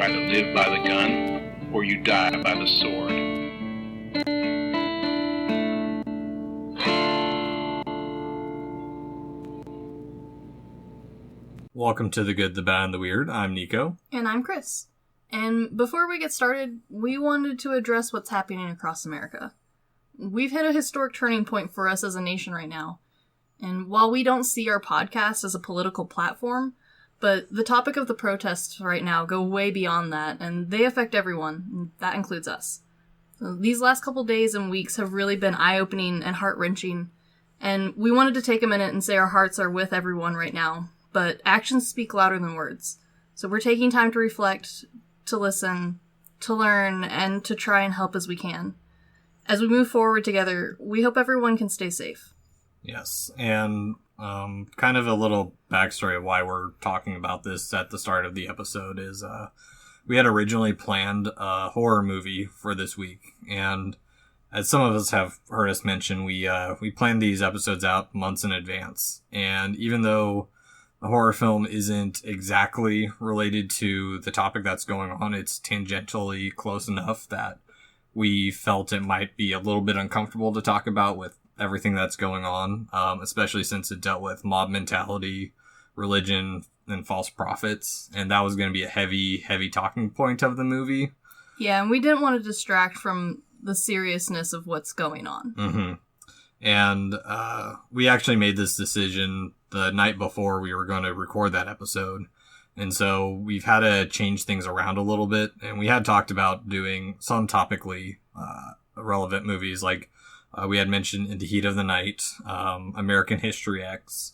You either live by the gun or you die by the sword. Welcome to The Good, the Bad, and the Weird. I'm Nico. And I'm Chris. And before we get started, we wanted to address what's happening across America. We've hit a historic turning point for us as a nation right now. And while we don't see our podcast as a political platform, but the topic of the protests right now go way beyond that, and they affect everyone, and that includes us. So these last couple days and weeks have really been eye-opening and heart-wrenching, and we wanted to take a minute and say our hearts are with everyone right now, but actions speak louder than words. So we're taking time to reflect, to listen, to learn, and to try and help as we can. As we move forward together, we hope everyone can stay safe. Yes, and kind of a little backstory of why we're talking about this at the start of the episode is we had originally planned a horror movie for this week, and as some of us have heard us mention, we planned these episodes out months in advance, and even though the horror film isn't exactly related to the topic that's going on, it's tangentially close enough that we felt it might be a little bit uncomfortable to talk about with everything that's going on, especially since it dealt with mob mentality, religion, and false prophets. And that was going to be a heavy talking point of the movie. Yeah, and we didn't want to distract from the seriousness of what's going on. Mm-hmm. And we actually made this decision the night before we were going to record that episode. And so we've had to change things around a little bit. And we had talked about doing some topically relevant movies, like we had mentioned In the Heat of the Night, American History X,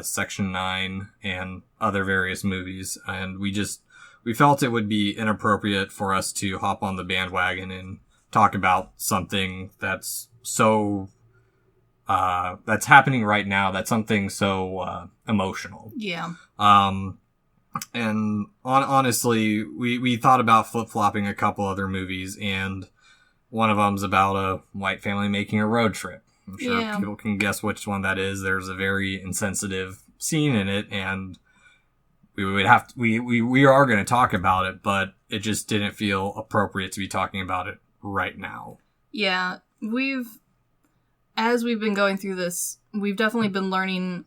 Section 9, and other various movies. And we felt it would be inappropriate for us to hop on the bandwagon and talk about something that's so, that's happening right now. That's something so, emotional. Yeah. And honestly, we thought about flip-flopping a couple other movies, and one of them's about a white family making a road trip. I'm sure people can guess which one that is. There's a very insensitive scene in it, and we are going to talk about it, but it just didn't feel appropriate to be talking about it right now. Yeah, as we've been going through this, we've definitely been learning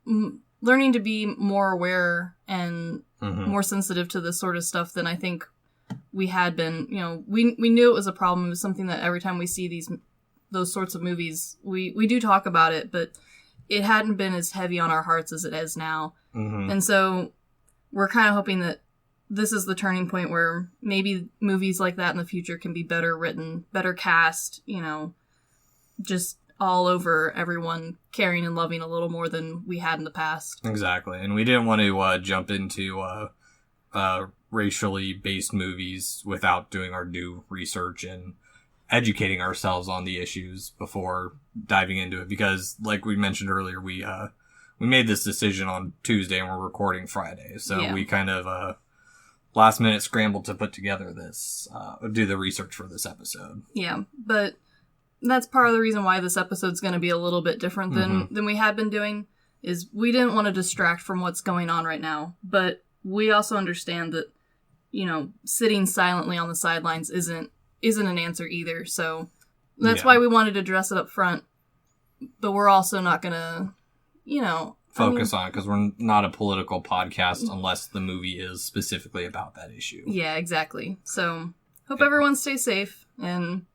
to be more aware and more sensitive to this sort of stuff than I think we had been. You know, we knew it was a problem. It was something that every time we see those sorts of movies, we do talk about it, but it hadn't been as heavy on our hearts as it is now. Mm-hmm. And so we're kind of hoping that this is the turning point where maybe movies like that in the future can be better written, better cast, you know, just all over everyone caring and loving a little more than we had in the past. Exactly. And we didn't want to jump into racially based movies without doing our due research and educating ourselves on the issues before diving into it, because like we mentioned earlier, we made this decision on Tuesday and we're recording Friday, so we kind of last minute scrambled to put together this do the research for this episode. But that's part of the reason why this episode's going to be a little bit different than we had been doing, is we didn't want to distract from what's going on right now, but we also understand that, you know, sitting silently on the sidelines isn't an answer either. So that's why we wanted to address it up front. But we're also not going to, you know, focus on it, because we're not a political podcast unless the movie is specifically about that issue. Yeah, exactly. So hope everyone stays safe, and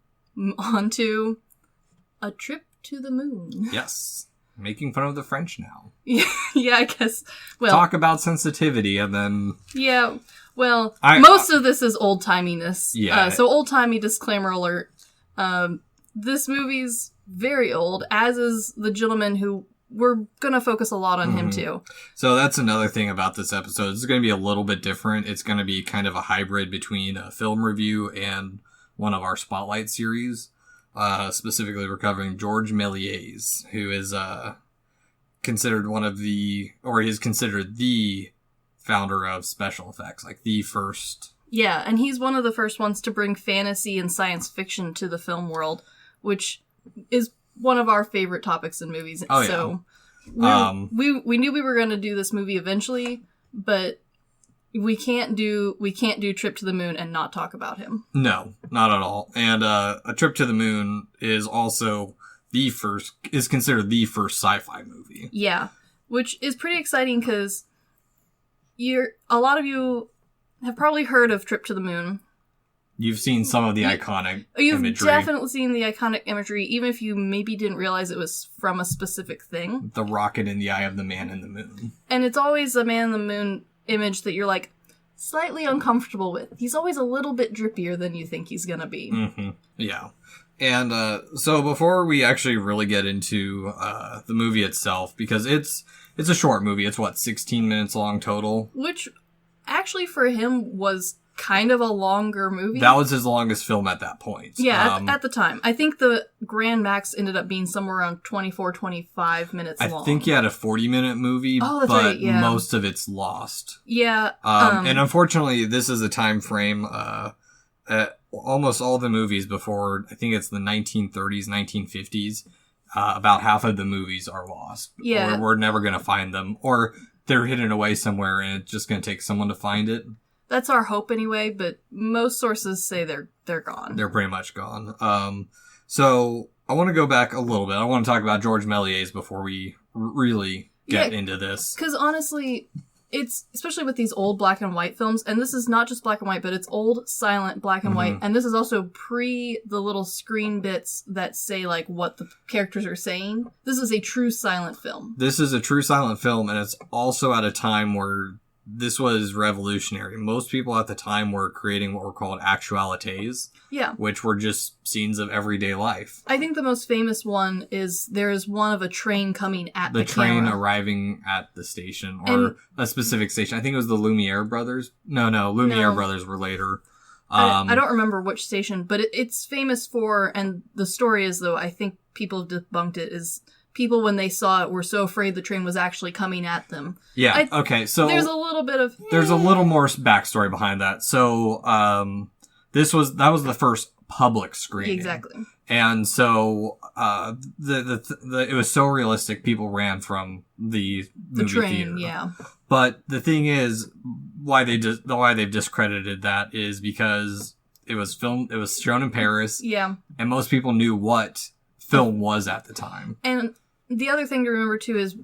on to a trip to the moon. Yes. Making fun of the French now. Yeah, I guess. Well, talk about sensitivity and then... Yeah, well, most of this is old-timiness. Yeah. So old-timey disclaimer alert. This movie's very old, as is the gentleman who we're going to focus a lot on him too. So that's another thing about this episode. It's going to be a little bit different. It's going to be kind of a hybrid between a film review and one of our Spotlight series. Specifically, we're covering Georges Méliès, who is considered is considered the founder of special effects, like the first. Yeah, and he's one of the first ones to bring fantasy and science fiction to the film world, which is one of our favorite topics in movies. Oh, yeah. So we knew we were going to do this movie eventually, but We can't do Trip to the Moon and not talk about him. No, not at all. And A Trip to the Moon is also considered the first sci-fi movie. Yeah, which is pretty exciting because a lot of you have probably heard of Trip to the Moon. You've seen some of the iconic You've imagery. definitely seen the iconic imagery, even if you maybe didn't realize it was from a specific thing. The rocket in the eye of the man in the moon. And it's always a man in the moon image that you're like slightly uncomfortable with. He's always a little bit drippier than you think he's gonna be. Mm-hmm. Yeah. And so before we actually really get into the movie itself, because it's a short movie. It's 16 minutes long total? Which actually for him was kind of a longer movie. That was his longest film at that point. Yeah, at the time. I think the Grand Max ended up being somewhere around 24, 25 minutes long. I think he had a 40-minute movie, but right, yeah. Most of it's lost. Yeah. And unfortunately, this is a time frame, almost all the movies before, I think it's the 1930s, 1950s, about half of the movies are lost. Yeah. Or we're never going to find them. Or they're hidden away somewhere and it's just going to take someone to find it. That's our hope anyway, but most sources say they're gone. They're pretty much gone. So I want to go back a little bit. I want to talk about Georges Méliès before we really get into this. Because honestly, it's, especially with these old black and white films, and this is not just black and white, but it's old, silent, black and white, and this is also pre the little screen bits that say, like, what the characters are saying. This is a true silent film. This is a true silent film, and it's also at a time where this was revolutionary. Most people at the time were creating what were called actualités. Yeah. Which were just scenes of everyday life. I think the most famous one is there is one of a train coming at the train camera. arriving at the station, or a specific station. I think it was the Lumiere brothers. No, Lumiere brothers were later. I don't remember which station, but it's famous for, and the story is, though, I think people have debunked it, is people, when they saw it, were so afraid the train was actually coming at them. Yeah, okay, so there's a little bit of... There's a little more backstory behind that. So, that was the first public screening. Exactly. And so, it was so realistic, people ran from the movie train, theater. Yeah. But the thing is, why they've discredited that is because it was shown in Paris. Yeah. And most people knew what film was at the time. And the other thing to remember too is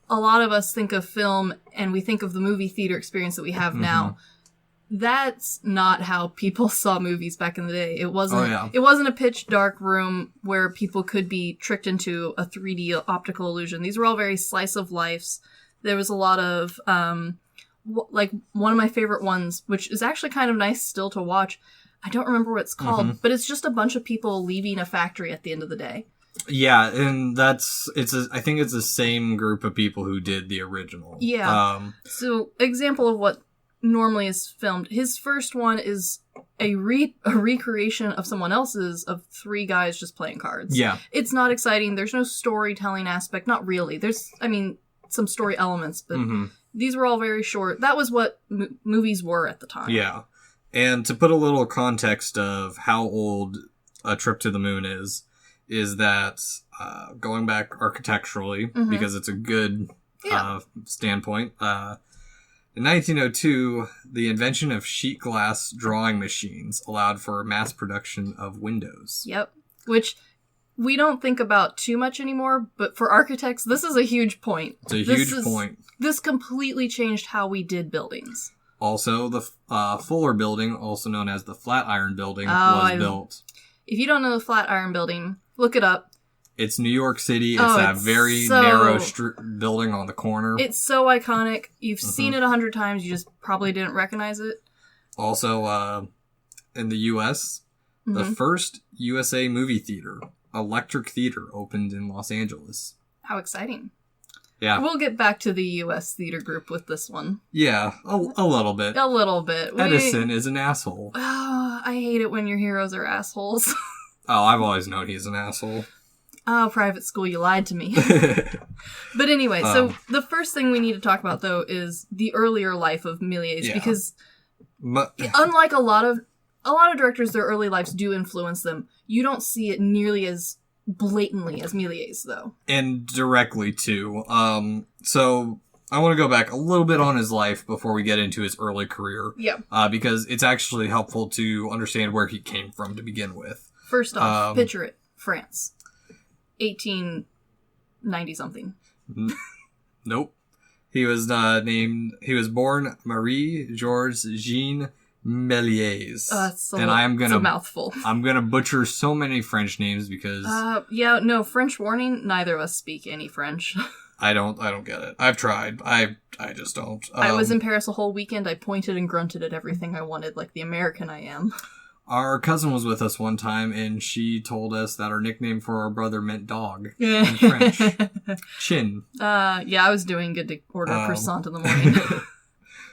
a lot of us think of film and we think of the movie theater experience that we have now. That's not how people saw movies back in the day. It wasn't It wasn't a pitch dark room where people could be tricked into a 3D optical illusion. These were all very slice of lifes. There was a lot of like one of my favorite ones, which is actually kind of nice still to watch. I don't remember what it's called, but it's just a bunch of people leaving a factory at the end of the day. Yeah, and I think it's the same group of people who did the original. Yeah. So, example of what normally is filmed. His first one is a recreation of someone else's of three guys just playing cards. Yeah. It's not exciting. There's no storytelling aspect. Not really. There's, some story elements, but these were all very short. That was what movies were at the time. Yeah. And to put a little context of how old A Trip to the Moon is that going back architecturally, because it's a good standpoint, in 1902, the invention of sheet glass drawing machines allowed for mass production of windows. Yep. Which we don't think about too much anymore, but for architects, this is a huge point. It's a huge point. This completely changed how we did buildings. Also, the Fuller Building, also known as the Flatiron Building, was built. If you don't know the Flatiron Building, look it up. It's New York City. It's that very narrow building on the corner. It's so iconic. You've seen it 100 times. You just probably didn't recognize it. Also, in the U.S., the first USA movie theater, Electric Theater, opened in Los Angeles. How exciting. Yeah. We'll get back to the U.S. theater group with this one. Yeah, a little bit. A little bit. Edison is an asshole. Oh, I hate it when your heroes are assholes. Oh, I've always known he's an asshole. Oh, private school, you lied to me. But anyway, so the first thing we need to talk about, though, is the earlier life of Méliès, because unlike a lot of directors, their early lives do influence them. You don't see it nearly as blatantly as Méliès, though. And directly, too. So, I want to go back a little bit on his life before we get into his early career. Yeah. Because it's actually helpful to understand where he came from to begin with. First off, picture it. France. 1890-something. Nope. He was born Marie Georges Jean Méliès. It's a mouthful. I'm gonna butcher so many French names because... French warning, neither of us speak any French. I don't get it. I've tried. I just don't. I was in Paris a whole weekend. I pointed and grunted at everything I wanted, like the American I am. Our cousin was with us one time, and she told us that our nickname for our brother meant dog in French. Chin. I was doing good to order a croissant in the morning.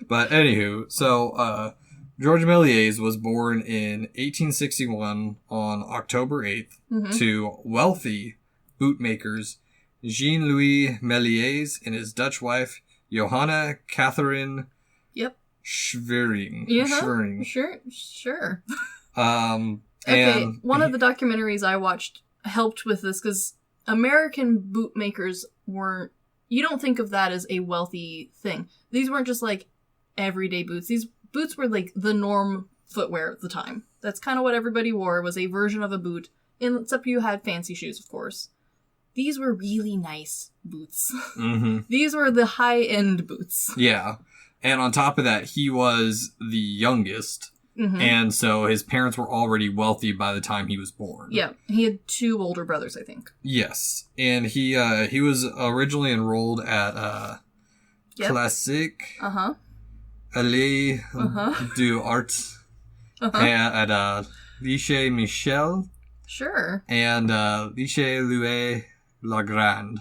But anywho, so Georges Méliès was born in 1861 on October 8th to wealthy bootmakers Jean-Louis Méliès and his Dutch wife Johanna Catherine Schwering. Schwering. Sure. Okay, one of the documentaries I watched helped with this because American bootmakers weren't... You don't think of that as a wealthy thing. These weren't just like everyday boots. These boots were like the norm footwear at the time. That's kind of what everybody wore, was a version of a boot. Except you had fancy shoes, of course. These were really nice boots. Mm-hmm. These were the high-end boots. Yeah. And on top of that, he was the youngest. Mm-hmm. And so his parents were already wealthy by the time he was born. Yeah. He had 2 older brothers, I think. Yes. And he was originally enrolled at Classique Allée du Arts at Lycée Michel. Sure. And Lycée Louis Le Grand.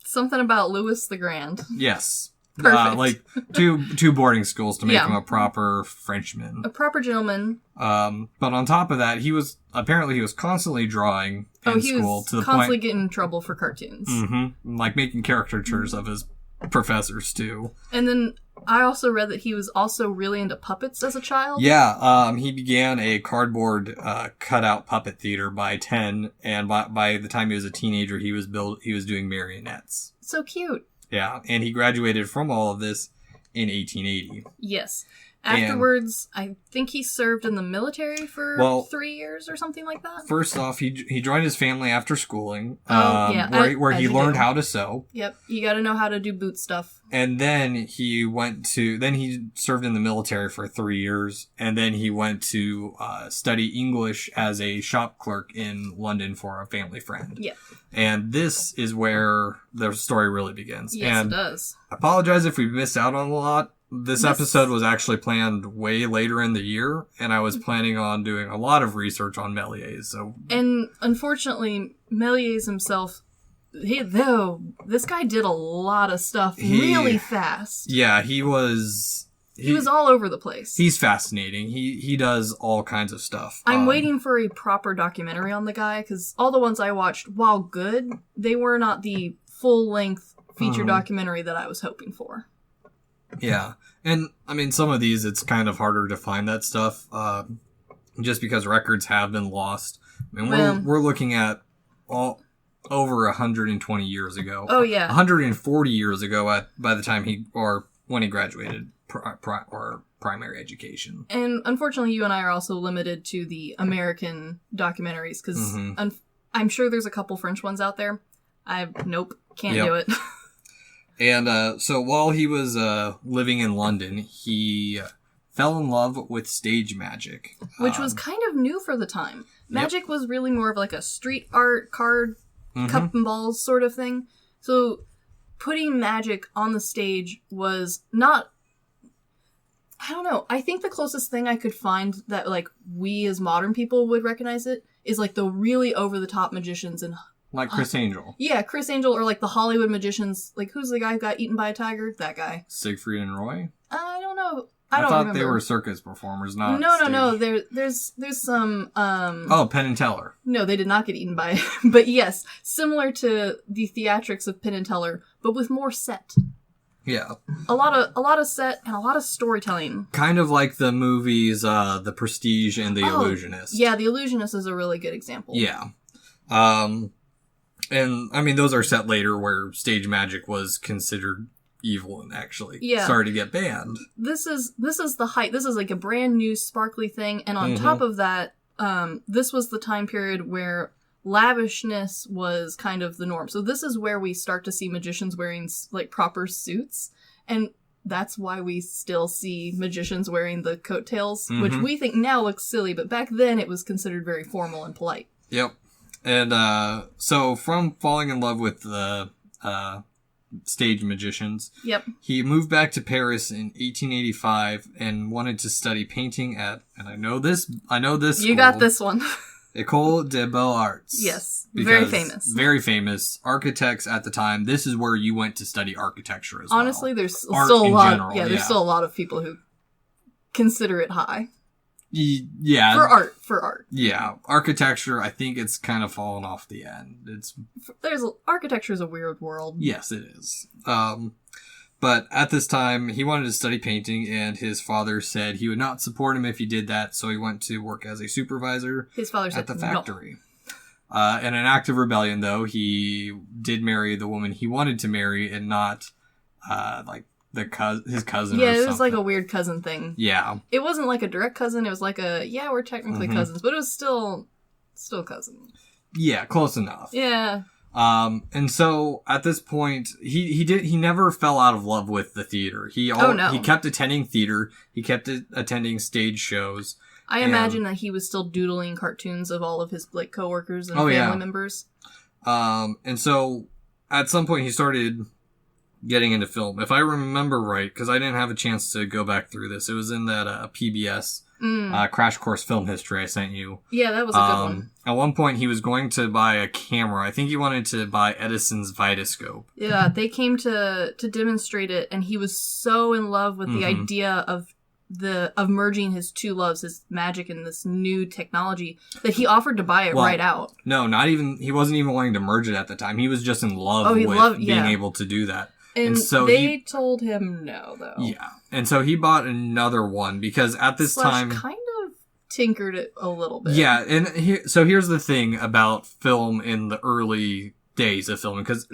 Something about Louis the Grand. Yes. Perfect. Like two boarding schools to make him a proper Frenchman. A proper gentleman. But on top of that, he was constantly drawing in school to the point... constantly getting in trouble for cartoons. Mm-hmm. Like making caricatures of his professors, too. And then I also read that he was also really into puppets as a child. Yeah, he began a cardboard cutout puppet theater by 10, and by the time he was a teenager, he was doing marionettes. So cute. Yeah, and he graduated from all of this in 1880. Yes. Afterwards, I think he served in the military for 3 years or something like that. First off, he joined his family after schooling, where he learned how to sew. Yep, you got to know how to do boot stuff. And then he served in the military for 3 years, and then he went to study English as a shop clerk in London for a family friend. Yeah. And this is where the story really begins. Yes, it does. I apologize if we missed out on a lot. This episode was actually planned way later in the year, and I was planning on doing a lot of research on Méliès. And unfortunately, Méliès himself, this guy did a lot of stuff really fast. Yeah, he was all over the place. He's fascinating. He does all kinds of stuff. I'm waiting for a proper documentary on the guy, because all the ones I watched, while good, they were not the full-length feature documentary that I was hoping for. Yeah, and I mean, some of these, it's kind of harder to find that stuff, just because records have been lost. I mean, we're looking at over 120 years ago. Oh, yeah. 140 years ago by the time when he graduated primary education. And unfortunately, you and I are also limited to the American documentaries, because I'm sure there's a couple French ones out there. Can't do it. And so while he was living in London, he fell in love with stage magic. Which was kind of new for the time. Magic was really more of like a street art, card, cup and balls sort of thing. So putting magic on the stage was not... I don't know. I think the closest thing I could find that like we as modern people would recognize it is like the really over-the-top magicians and... Like Chris Angel. Yeah, Chris Angel, or like the Hollywood magicians. Like, who's the guy who got eaten by a tiger? That guy. Siegfried and Roy? I don't know. I don't remember. They were circus performers, not No. There's some... Penn and Teller. No, they did not get eaten by... But yes, similar to the theatrics of Penn and Teller, but with more set. Yeah. A lot of set and a lot of storytelling. Kind of like the movies The Prestige and The Illusionist. Yeah, The Illusionist is a really good example. Yeah. And, I mean, those are set later where stage magic was considered Evelyn actually Yeah. started to get banned. This is the height. This is like a brand new sparkly thing, and on top of that, this was the time period where lavishness was kind of the norm. So this is where we start to see magicians wearing like proper suits, and that's why we still see magicians wearing the coattails, which we think now looks silly, but back then it was considered very formal and polite. Yep. And so from falling in love with the stage magicians, he moved back to Paris in 1885 and wanted to study painting at, and I know this You school, got this one. École des Beaux-Arts. Yes, very famous. Very famous. Architects at the time, this is where you went to study architecture as Honestly, well. there's Art still a in lot. general, There's still a lot of people who consider it high. Yeah. For art. Yeah. Architecture, I think it's kind of fallen off the end. Architecture is a weird world. Yes, it is. But at this time, he wanted to study painting, and his father said he would not support him if he did that, so he went to work as a supervisor His father said at the factory. No. In an act of rebellion, though, he did marry the woman he wanted to marry, and not his cousin. Yeah, or it was something. like a weird cousin thing. Yeah, it wasn't like a direct cousin. It was like we're technically cousins, but it was still cousin. Yeah, close enough. Yeah. And so at this point, he never fell out of love with the theater. He kept attending theater. He kept attending stage shows. I imagine that he was still doodling cartoons of all of his like coworkers and family members. And so at some point he started getting into film. If I remember right, because I didn't have a chance to go back through this, it was in that PBS Crash Course Film History I sent you. Yeah, that was a good one. At one point, he was going to buy a camera. I think he wanted to buy Edison's Vitascope. Yeah, they came to demonstrate it, and he was so in love with the idea of merging his two loves, his magic and this new technology, that he offered to buy it right out. No, not even. He wasn't even wanting to merge it at the time. He was just in love with being able to do that. And so they told him no, though. Yeah. And so he bought another one because at this time... kind of tinkered it a little bit. Yeah, and here's the thing about film in the early days of filming, because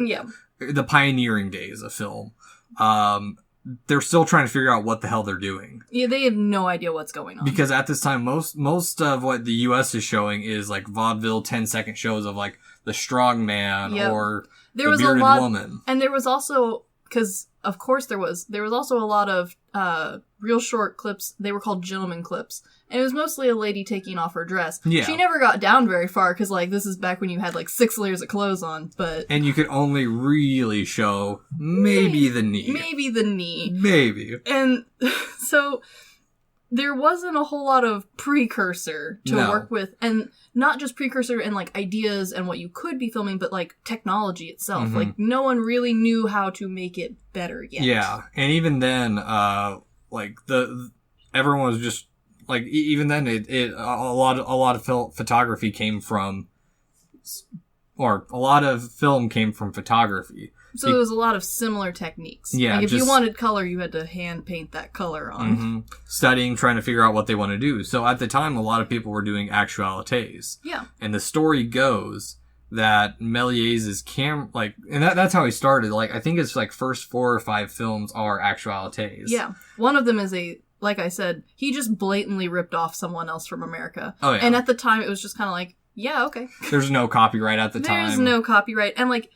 the pioneering days of film, they're still trying to figure out what the hell they're doing. Yeah, they have no idea what's going on. Because at this time, most of what the U.S. is showing is like vaudeville 10-second shows of like the strong man or the bearded woman. And there was also... Because, of course, there was also a lot of real short clips. They were called gentleman clips. And it was mostly a lady taking off her dress. Yeah. She never got down very far, because, like, this is back when you had, like, 6 layers of clothes on, but... And you could only really show maybe the knee. Maybe. And so... There wasn't a whole lot of precursor to work with, and not just precursor and like ideas and what you could be filming, but like technology itself. Like no one really knew how to make it better yet. Yeah, and even then, like everyone was just like even then a lot of photography came from, or a lot of film came from photography. So there was a lot of similar techniques. Yeah. Like if you wanted color, you had to hand paint that color on. Studying, trying to figure out what they want to do. So at the time, a lot of people were doing actualités. Yeah. And the story goes that Méliès' and that's how he started. Like, I think his like first 4 or 5 films are actualités. Yeah. One of them is like I said, he just blatantly ripped off someone else from America. Oh, yeah. And at the time, it was just kind of like, yeah, okay. There's no copyright at the time. There's no copyright. And like,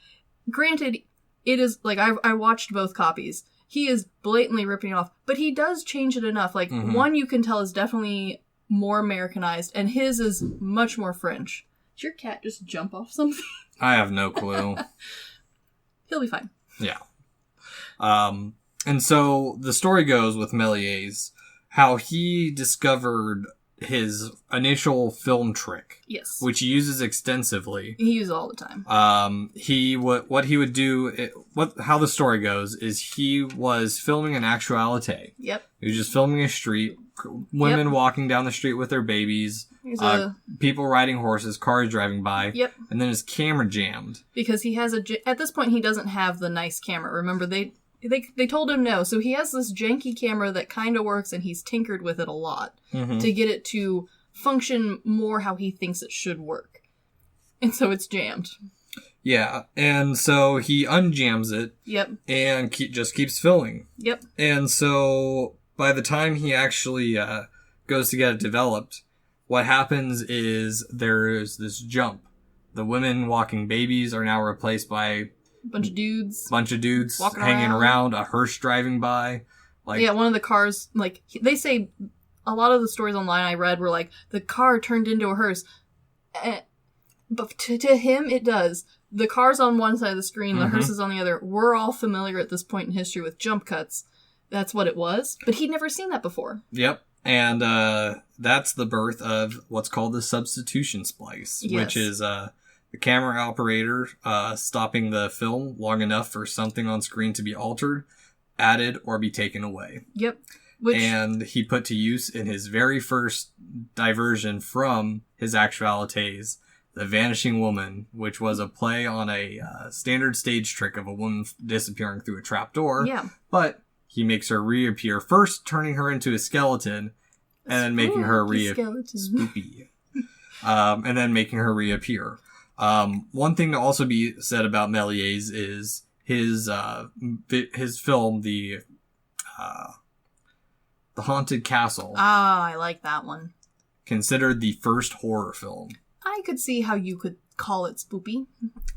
granted... It is, like, I watched both copies. He is blatantly ripping it off, but he does change it enough. Like, one you can tell is definitely more Americanized, and his is much more French. Did your cat just jump off something? I have no clue. He'll be fine. Yeah. And so the story goes with Méliès, how he discovered his initial film trick. Yes. Which he uses extensively. He uses it all the time. What he would do, how the story goes, is he was filming an actualité. Yep. He was just filming a street, women walking down the street with their babies, people riding horses, cars driving by. Yep. And then his camera jammed. Because he has at this point he doesn't have the nice camera. Remember, they told him no, so he has this janky camera that kind of works, and he's tinkered with it a lot to get it to function more how he thinks it should work. And so it's jammed. Yeah, and so he unjams it. Yep. And just keeps filling. Yep. And so by the time he actually goes to get it developed, what happens is there's this jump. The women walking babies are now replaced by a bunch of dudes walking hanging around, a hearse driving by. Like, yeah, one of the cars, like, they say, a lot of the stories online I read were like, the car turned into a hearse. But to him, it does. The car's on one side of the screen, the hearse is on the other. We're all familiar at this point in history with jump cuts. That's what it was. But he'd never seen that before. Yep. And that's the birth of what's called the substitution splice, which is the camera operator stopping the film long enough for something on screen to be altered, added, or be taken away. Yep. And he put to use in his very first diversion from his actualities, The Vanishing Woman, which was a play on a standard stage trick of a woman disappearing through a trapdoor. Yeah. But he makes her reappear, first turning her into a skeleton, and then making her spoopy. And then making her reappear. One thing to also be said about Méliès is his film, The Haunted Castle. Ah, I like that one. Considered the first horror film. I could see how you could call it spoopy.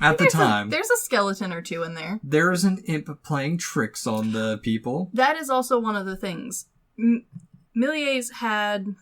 At the time. There's a skeleton or two in there. There's an imp playing tricks on the people. That is also one of the things. Méliès had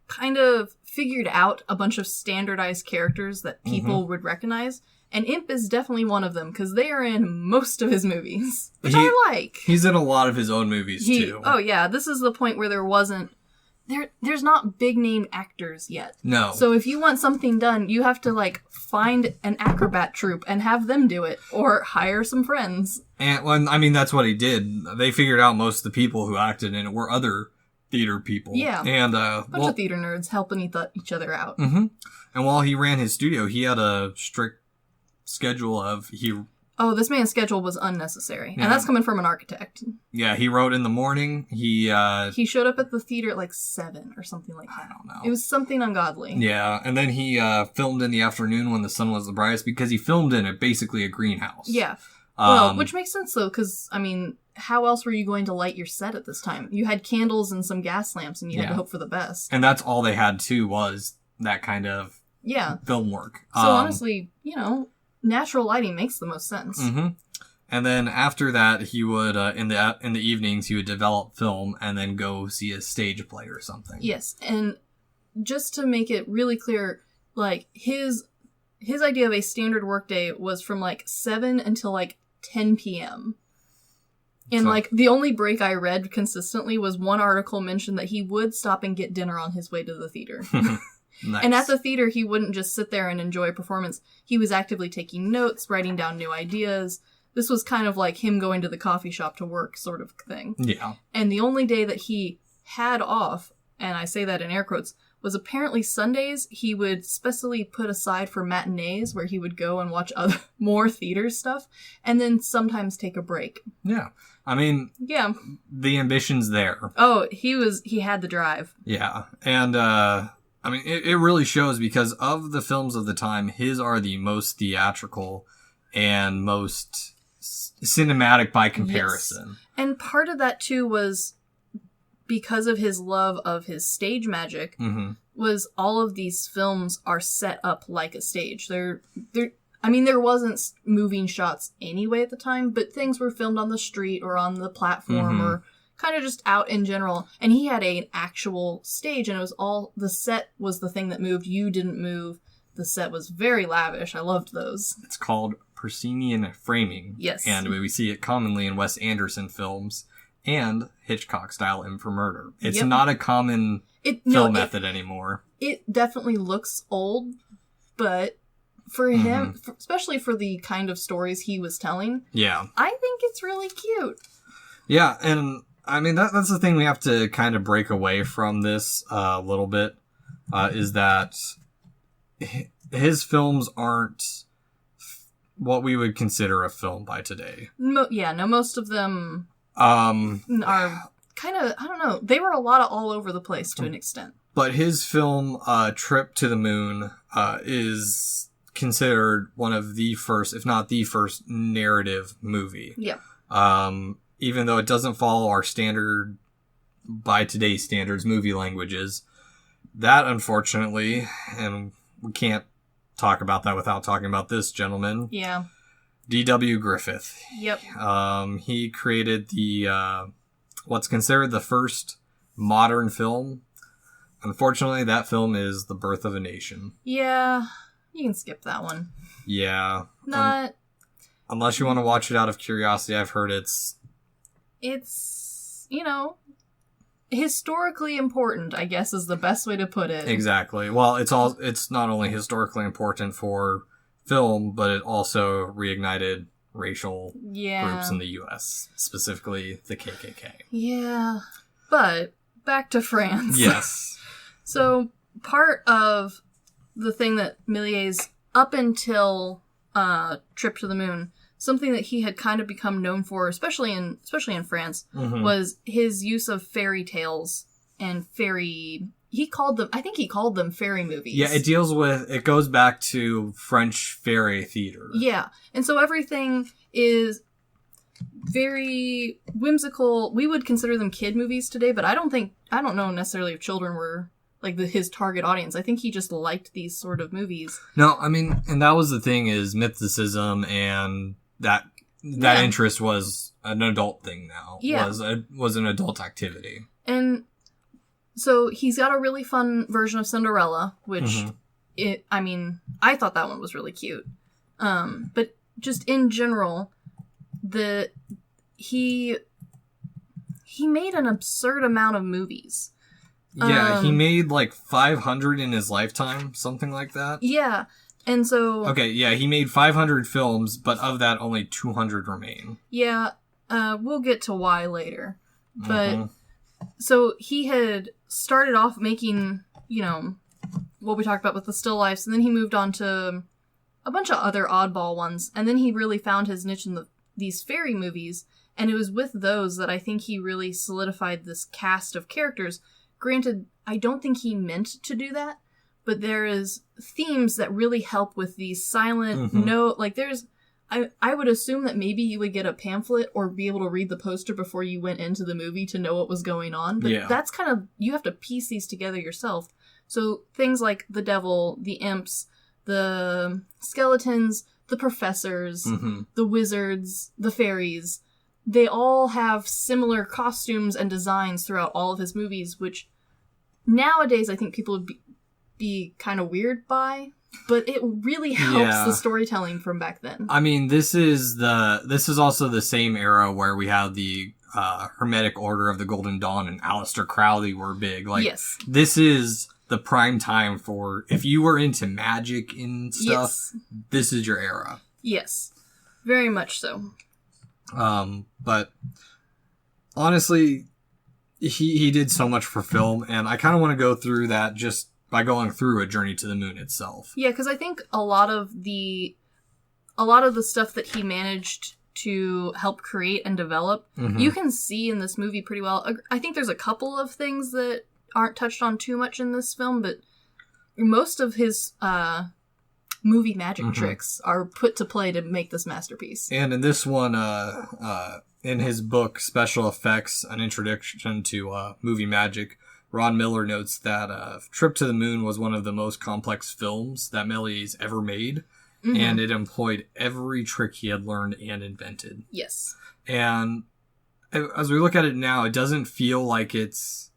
kind of figured out a bunch of standardized characters that people would recognize. And Imp is definitely one of them, because they are in most of his movies, which I like. He's in a lot of his own movies, too. Oh, yeah. This is the point where there's not big-name actors yet. No. So if you want something done, you have to, like, find an acrobat troupe and have them do it, or hire some friends. And, well, I mean, that's what he did. They figured out most of the people who acted in it were other theater people. Yeah. And, bunch of theater nerds helping each other out. Mm-hmm. And while he ran his studio, he had a strict schedule of... this man's schedule was unnecessary. Yeah. And that's coming from an architect. Yeah, he wrote in the morning. He showed up at the theater at like 7 or something like that. I don't know. It was something ungodly. Yeah, and then he filmed in the afternoon when the sun was the brightest, because he filmed in basically a greenhouse. Yeah. Well, which makes sense though, because, I mean, how else were you going to light your set at this time? You had candles and some gas lamps, and you had to hope for the best. And that's all they had too, was that kind of film work. So honestly, natural lighting makes the most sense. Mm-hmm. And then after that, he would in the evenings he would develop film and then go see a stage play or something. Yes, and just to make it really clear, like his idea of a standard workday was from like 7 until like 10 p.m. And like the only break I read consistently was one article mentioned that he would stop and get dinner on his way to the theater. Nice. And at the theater, he wouldn't just sit there and enjoy a performance. He was actively taking notes, writing down new ideas. This was kind of like him going to the coffee shop to work sort of thing. Yeah. And the only day that he had off, and I say that in air quotes, was apparently Sundays. He would specially put aside for matinees where he would go and watch more theater stuff and then sometimes take a break. Yeah. I mean, the ambition's there. Oh, he had the drive. Yeah. And, I mean, it really shows, because of the films of the time, his are the most theatrical and most cinematic by comparison. Yes. And part of that, too, was because of his love of his stage magic, was all of these films are set up like a stage. There wasn't moving shots anyway at the time, but things were filmed on the street or on the platform or kind of just out in general. And he had an actual stage, and it was all, the set was the thing that moved. You didn't move. The set was very lavish. I loved those. It's called proscenium framing. Yes. And we see it commonly in Wes Anderson films and Hitchcock-style M for Murder. It's not a common film method anymore. It definitely looks old, but for him, especially for the kind of stories he was telling, I think it's really cute. Yeah, and I mean, that's the thing we have to kind of break away from this a little bit, is that his films aren't what we would consider a film by today. Most of them are kind of, I don't know, they were a lot of all over the place to an extent. But his film, Trip to the Moon, is considered one of the first, if not the first, narrative movie. Yeah. Even though it doesn't follow our standard, by today's standards, movie languages. That, unfortunately, and we can't talk about that without talking about this gentleman. Yeah. D.W. Griffith. Yep. He created the what's considered the first modern film. Unfortunately, that film is The Birth of a Nation. Yeah, you can skip that one. Yeah. Not... unless you want to watch it out of curiosity, I've heard it's, historically important, I guess, is the best way to put it. Exactly. Well, it's not only historically important for film, but it also reignited racial groups in the U.S., specifically the KKK. Yeah. But back to France. Yes. So part of the thing that Méliès, up until Trip to the Moon, something that he had kind of become known for, especially in France, was his use of fairy tales and he called them fairy movies. Yeah, it goes back to French fairy theater. Yeah. And so everything is very whimsical. We would consider them kid movies today, but I don't know necessarily if children were like his target audience. I think he just liked these sort of movies. No, I mean, and that was the thing, is mythicism, and that interest was an adult thing now. Yeah. Was an adult activity. And so he's got a really fun version of Cinderella, which I thought that one was really cute. But just in general, he made an absurd amount of movies. Yeah, he made like 500 in his lifetime, something like that. Yeah, and so... okay, yeah, he made 500 films, but of that, only 200 remain. Yeah, we'll get to why later. But, so he had started off making, what we talked about with the still lifes, and then he moved on to a bunch of other oddball ones, and then he really found his niche in these fairy movies, and it was with those that I think he really solidified this cast of characters. Granted, I don't think he meant to do that, but there is themes that really help with these silent I would assume that maybe you would get a pamphlet or be able to read the poster before you went into the movie to know what was going on, but that's kind of, you have to piece these together yourself. So things like the devil, the imps, the skeletons, the professors, the wizards, the fairies, they all have similar costumes and designs throughout all of his movies, which nowadays I think people would be kind of weird by, but it really helps the storytelling from back then. I mean, this is also the same era where we had the Hermetic Order of the Golden Dawn and Aleister Crowley were big. Like, yes. This is the prime time for, if you were into magic and stuff, this is your era. Yes, very much so. But honestly, he did so much for film, and I kind of want to go through that just by going through A Journey to the Moon itself. Yeah, because I think a lot of the stuff that he managed to help create and develop, you can see in this movie pretty well. I think there's a couple of things that aren't touched on too much in this film, but most of his movie magic tricks are put to play to make this masterpiece. And in this one, in his book, Special Effects, An Introduction to Movie Magic, Ron Miller notes that Trip to the Moon was one of the most complex films that Méliès ever made, and it employed every trick he had learned and invented. Yes. And as we look at it now, it doesn't feel like it's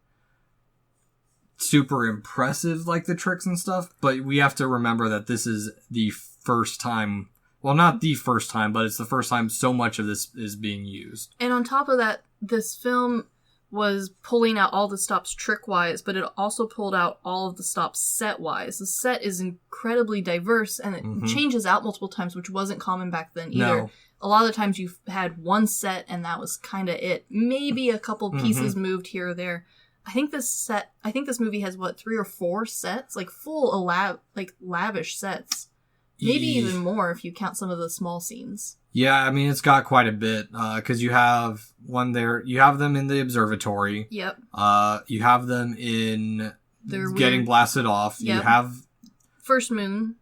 super impressive like the tricks and stuff, but we have to remember that this is the first time, well, not the first time, but it's the first time so much of this is being used. And on top of that, this film was pulling out all the stops trick-wise, but it also pulled out all of the stops set-wise. The set is incredibly diverse, and it changes out multiple times, which wasn't common back then either. No. A lot of the times you had one set, and that was kind of it. Maybe a couple pieces moved here or there. I think this movie has, 3 or 4 sets? Like, full, lavish sets. Maybe even more if you count some of the small scenes. Yeah, I mean, it's got quite a bit, because you have one there, you have them in the observatory. Yep. You have them in getting blasted off. Yep. You have... First Moon.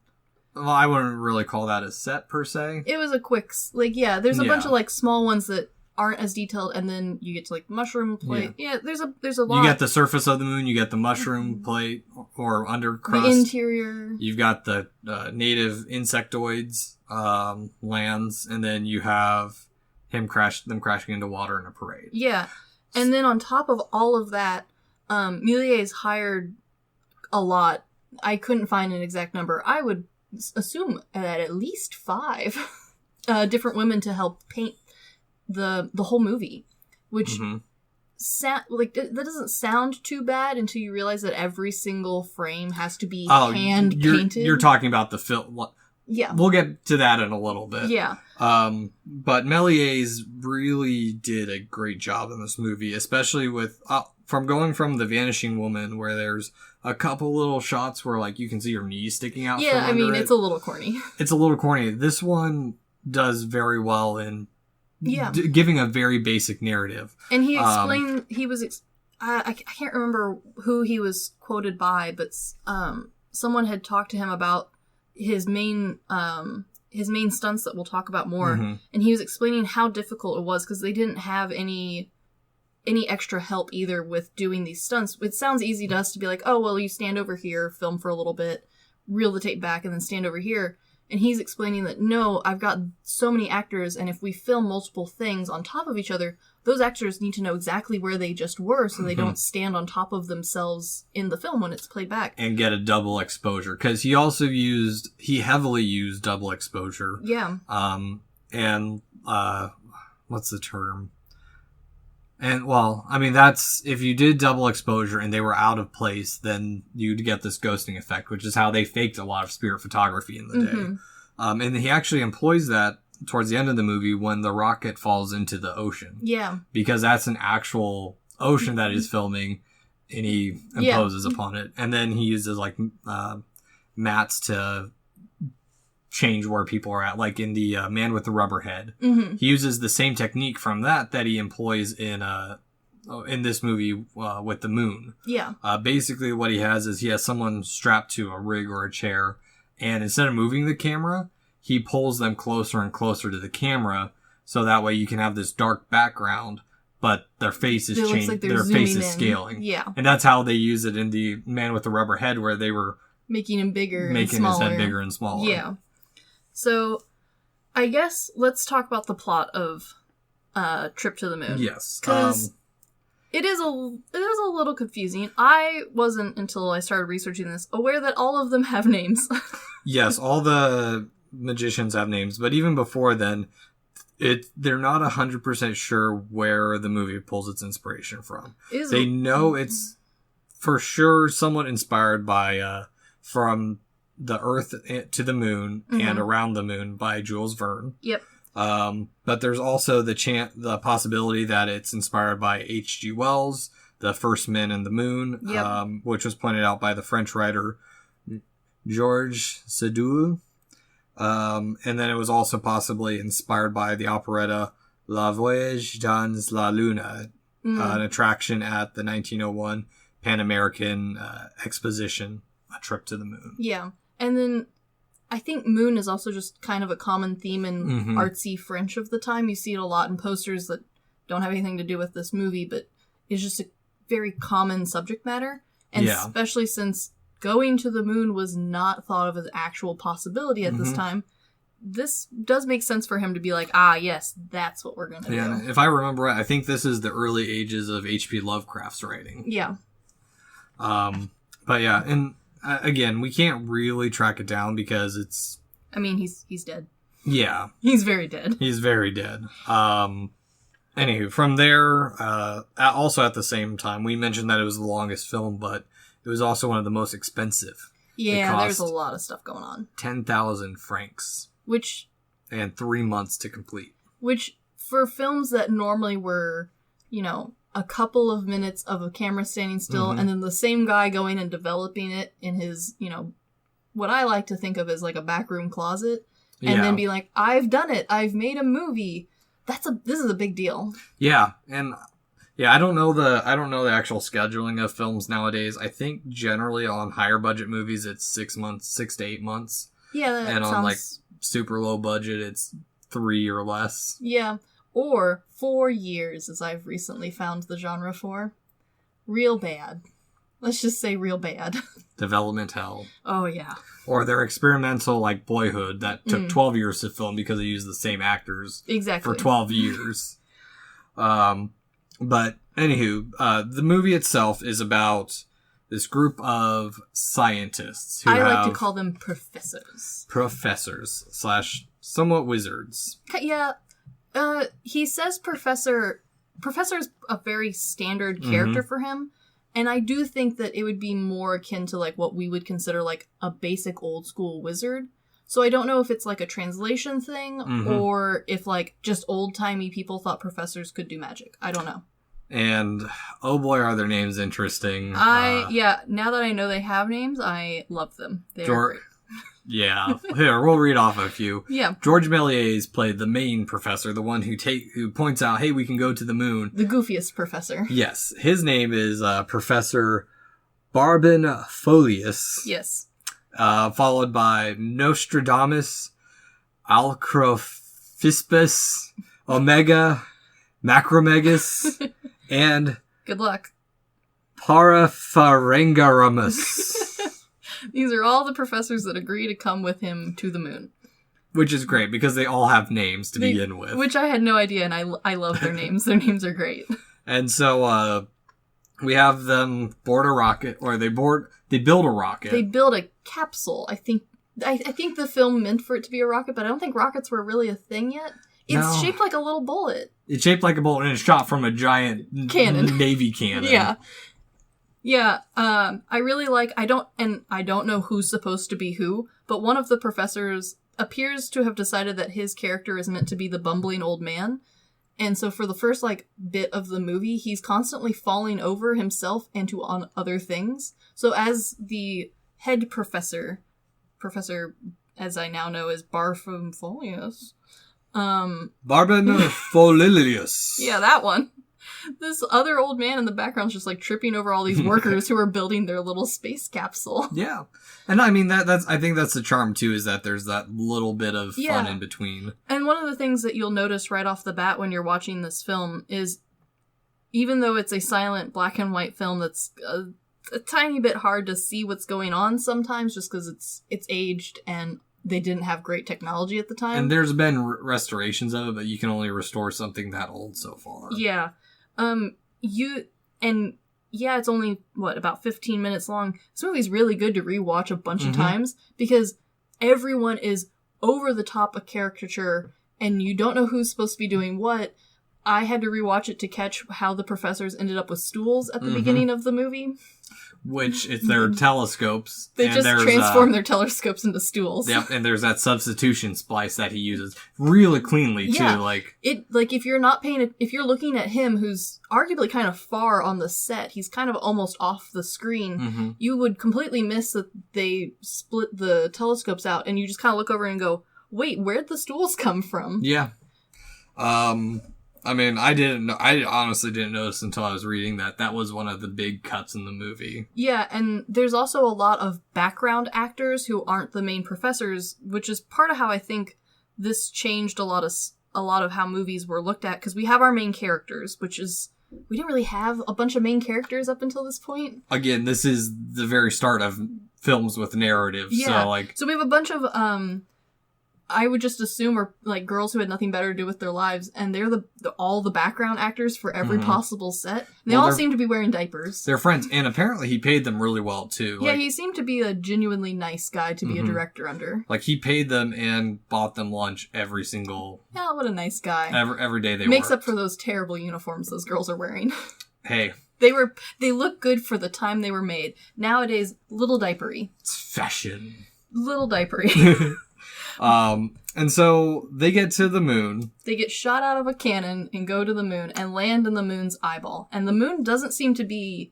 Well, I wouldn't really call that a set per se. It was a quick, there's a bunch of like small ones that aren't as detailed, and then you get to like mushroom plate. Yeah, there's a lot. You get the surface of the moon, you get the mushroom plate or under crust. The interior. You've got the native insectoids lands, and then you have them crashing into water in a parade. Yeah, and then on top of all of that, Méliès hired a lot. I couldn't find an exact number. I would assume at least 5 different women to help paint the whole movie, which that doesn't sound too bad until you realize that every single frame has to be hand painted. You're talking about the film. Yeah, we'll get to that in a little bit. Yeah, but Méliès really did a great job in this movie, especially with from The Vanishing Woman, where there's a couple little shots where like you can see her knees sticking out. Yeah, it's a little corny. It's a little corny. This one does very well in giving a very basic narrative. And he explained, I can't remember who he was quoted by, but someone had talked to him about his main stunts that we'll talk about more. And he was explaining how difficult it was because they didn't have any extra help either with doing these stunts. It sounds easy to us to be like, oh, well, you stand over here, film for a little bit, reel the tape back, and then stand over here. And he's explaining that, no, I've got so many actors, and if we film multiple things on top of each other, those actors need to know exactly where they just were so they don't stand on top of themselves in the film when it's played back. And get a double exposure. Because he heavily used double exposure. Yeah. What's the term? And, well, that's, if you did double exposure and they were out of place, then you'd get this ghosting effect, which is how they faked a lot of spirit photography in the day. And he actually employs that towards the end of the movie when the rocket falls into the ocean. Yeah. Because that's an actual ocean that he's filming, and he imposes upon it. And then he uses, mats to change where people are at, like in the Man with the Rubber Head. He uses the same technique from that he employs in this movie with the moon. Yeah. Basically what he has someone strapped to a rig or a chair, and instead of moving the camera, he pulls them closer and closer to the camera, so that way you can have this dark background, but their face is changing. Like their face is scaling. Yeah. And that's how they use it in the Man with the Rubber Head, where they were making him bigger, making his head bigger and smaller. Yeah. So, I guess let's talk about the plot of Trip to the Moon. Yes. Because it is a little confusing. I wasn't, until I started researching this, aware that all of them have names. Yes, all the magicians have names, but even before then, they're not 100% sure where the movie pulls its inspiration from. They know it's for sure somewhat inspired by from the Earth to the Moon and Around the Moon by Jules Verne. Yep. But there's also the possibility that it's inspired by H.G. Wells, The First Men in the Moon, which was pointed out by the French writer Georges Méliès. And then it was also possibly inspired by the operetta La Voyage dans la Lune, an attraction at the 1901 Pan American Exposition, A Trip to the Moon. Yeah. And then I think moon is also just kind of a common theme in artsy French of the time. You see it a lot in posters that don't have anything to do with this movie, but it's just a very common subject matter. And especially since going to the moon was not thought of as an actual possibility at this time, this does make sense for him to be like, yes, that's what we're going to do. If I remember right, I think this is the early ages of H.P. Lovecraft's writing. Yeah. But yeah, and again, we can't really track it down because it's... he's dead. Yeah. He's very dead. He's very dead. Anywho, from there, also at the same time, we mentioned that it was the longest film, but it was also one of the most expensive. Yeah, there's a lot of stuff going on. 10,000 francs. And 3 months to complete. Which, for films that normally were, a couple of minutes of a camera standing still, and then the same guy going and developing it in his, what I like to think of as like a backroom closet, and then be like, I've done it, I've made a movie. This is a big deal. Yeah, and I don't know the actual scheduling of films nowadays. I think generally on higher budget movies it's 6 to 8 months. Yeah, that and sounds... on like super low budget, it's 3 or less. Yeah, or 4 years, as I've recently found the genre for. Real bad. Let's just say real bad. Development hell. Oh, yeah. Or their experimental, like, Boyhood that took 12 years to film because they used the same actors Exactly. for 12 years. But, anywho, the movie itself is about this group of scientists who I like to call them professors. Professors / somewhat wizards. Yeah. He says professor. Professor's a very standard character for him. And I do think that it would be more akin to, like, what we would consider, like, a basic old-school wizard. So I don't know if it's, like, a translation thing, or if, like, just old-timey people thought professors could do magic. I don't know. And, oh boy, are their names interesting. Yeah, now that I know they have names, I love them. They're great. Yeah. Here, we'll read off a few. Yeah. Georges Méliès played the main professor, the one who points out, hey, we can go to the moon. The goofiest professor. Yes. His name is Professor Barbenfolius. Yes. Followed by Nostradamus, Alcrophispus, Omega, Macromegus, and... Good luck. Parapharengaramus. These are all the professors that agree to come with him to the moon. Which is great, because they all have names to begin with. Which I had no idea, and I love their names. Their names are great. And so, we have them board a rocket, or they build a rocket. They build a capsule. I think the film meant for it to be a rocket, but I don't think rockets were really a thing yet. It's shaped like a little bullet. It's shaped like a bullet, and it's shot from a giant cannon. Navy cannon. Yeah. Yeah, I really like, I don't know who's supposed to be who, but one of the professors appears to have decided that his character is meant to be the bumbling old man. And so for the first, like, bit of the movie, he's constantly falling over himself and on other things. So as the head professor, as I now know, is Barbenfolius. Barbenfolius. Yeah, that one. This other old man in the background's just, like, tripping over all these workers who are building their little space capsule. Yeah. And I mean, I think that's the charm, too, is that there's that little bit of fun in between. And one of the things that you'll notice right off the bat when you're watching this film is, even though it's a silent black and white film that's a tiny bit hard to see what's going on sometimes, just because it's aged and they didn't have great technology at the time. And there's been restorations of it, but you can only restore something that old so far. Yeah. It's only, about 15 minutes long. This movie's really good to rewatch a bunch of times, because everyone is over the top of caricature, and you don't know who's supposed to be doing what. I had to rewatch it to catch how the professors ended up with stools at the beginning of the movie. Which, it's their telescopes. They just transform their telescopes into stools. Yep, and there's that substitution splice that he uses really cleanly, too. Yeah. If you're looking at him, who's arguably kind of far on the set, he's kind of almost off the screen, you would completely miss that they split the telescopes out, and you just kind of look over and go, wait, where'd the stools come from? Yeah. I mean, I honestly didn't notice until I was reading that was one of the big cuts in the movie. Yeah, and there's also a lot of background actors who aren't the main professors, which is part of how I think this changed a lot of how movies were looked at, because we have our main characters, we didn't really have a bunch of main characters up until this point. Again, this is the very start of films with narratives, yeah. So we have a bunch of, I would just assume are, like, girls who had nothing better to do with their lives, and they're all the background actors for every possible set. And they all seem to be wearing diapers. They're friends, and apparently he paid them really well, too. Yeah, he seemed to be a genuinely nice guy to be a director under. Like, he paid them and bought them lunch every single... Yeah, what a nice guy. Every day they Makes worked. up for those terrible uniforms those girls are wearing. Hey. They look good for the time they were made. Nowadays, little diapery. It's fashion. Little diapery. And so they get to the moon. They get shot out of a cannon and go to the moon and land in the moon's eyeball. And the moon doesn't seem to be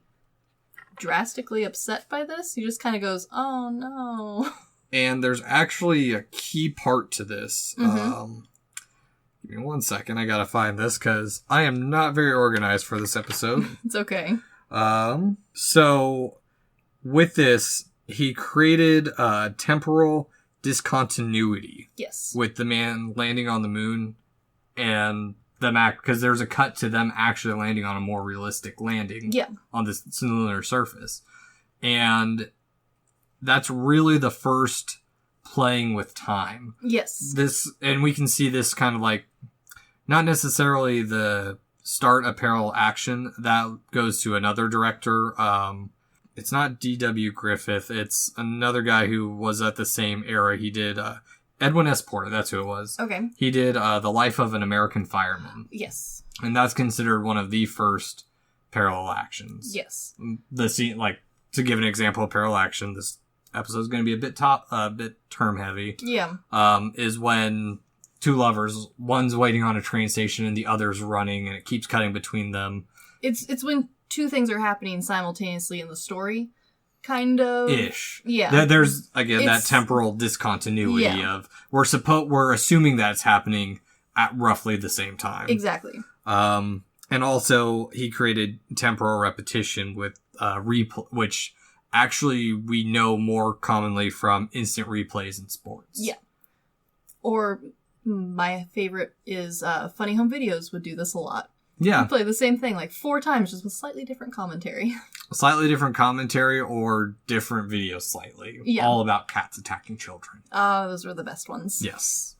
drastically upset by this. He just kind of goes, oh no. And there's actually a key part to this. Give me 1 second. I gotta find this because I am not very organized for this episode. It's okay. So with this, he created temporal discontinuity. Yes. With the man landing on the moon and them because there's a cut to them actually landing on a more realistic landing on the lunar surface. And that's really the first playing with time. Yes. And we can see this kind of like, not necessarily the start of parallel action. That goes to another director. It's not D.W. Griffith. It's another guy who was at the same era. He did Edwin S. Porter. That's who it was. Okay. He did The Life of an American Fireman. Yes. And that's considered one of the first parallel actions. Yes. The scene, like, to give an example of parallel action, this episode is going to be a bit term heavy. Yeah. Is when two lovers, one's waiting on a train station and the other's running, and it keeps cutting between them. It's when two things are happening simultaneously in the story, kind of. Ish. Yeah. There's, again, that temporal discontinuity of, we're assuming that it's happening at roughly the same time. Exactly. And also, he created temporal repetition with which actually we know more commonly from instant replays in sports. Yeah. Or my favorite is Funny Home Videos would do this a lot. Yeah. They play the same thing like 4 times, just with slightly different commentary. Slightly different commentary or different videos slightly. Yeah. All about cats attacking children. Oh, those were the best ones. Yes.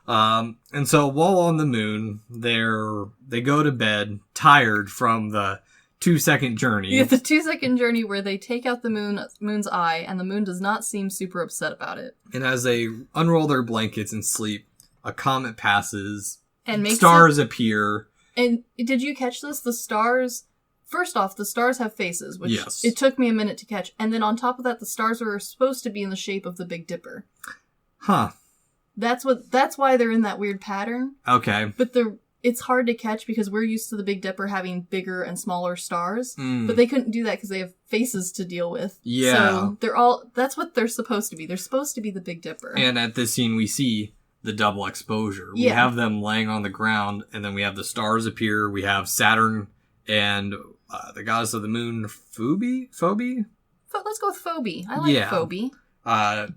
And so while on the moon, they go to bed tired from the 2-second journey. Yeah, the 2-second journey where they take out the moon's eye, and the moon does not seem super upset about it. And as they unroll their blankets and sleep, a comet passes, and stars appear. And did you catch this? The stars, first off, the stars have faces, which it took me a minute to catch. And then on top of that, the stars were supposed to be in the shape of the Big Dipper. Huh. That's why they're in that weird pattern. Okay. But it's hard to catch because we're used to the Big Dipper having bigger and smaller stars. But they couldn't do that because they have faces to deal with. Yeah. So that's what they're supposed to be. They're supposed to be the Big Dipper. And at this scene, we see the double exposure. We have them laying on the ground, and then we have the stars appear. We have Saturn and the goddess of the moon, Phoebe? Let's go with Phoebe. I like Phoebe.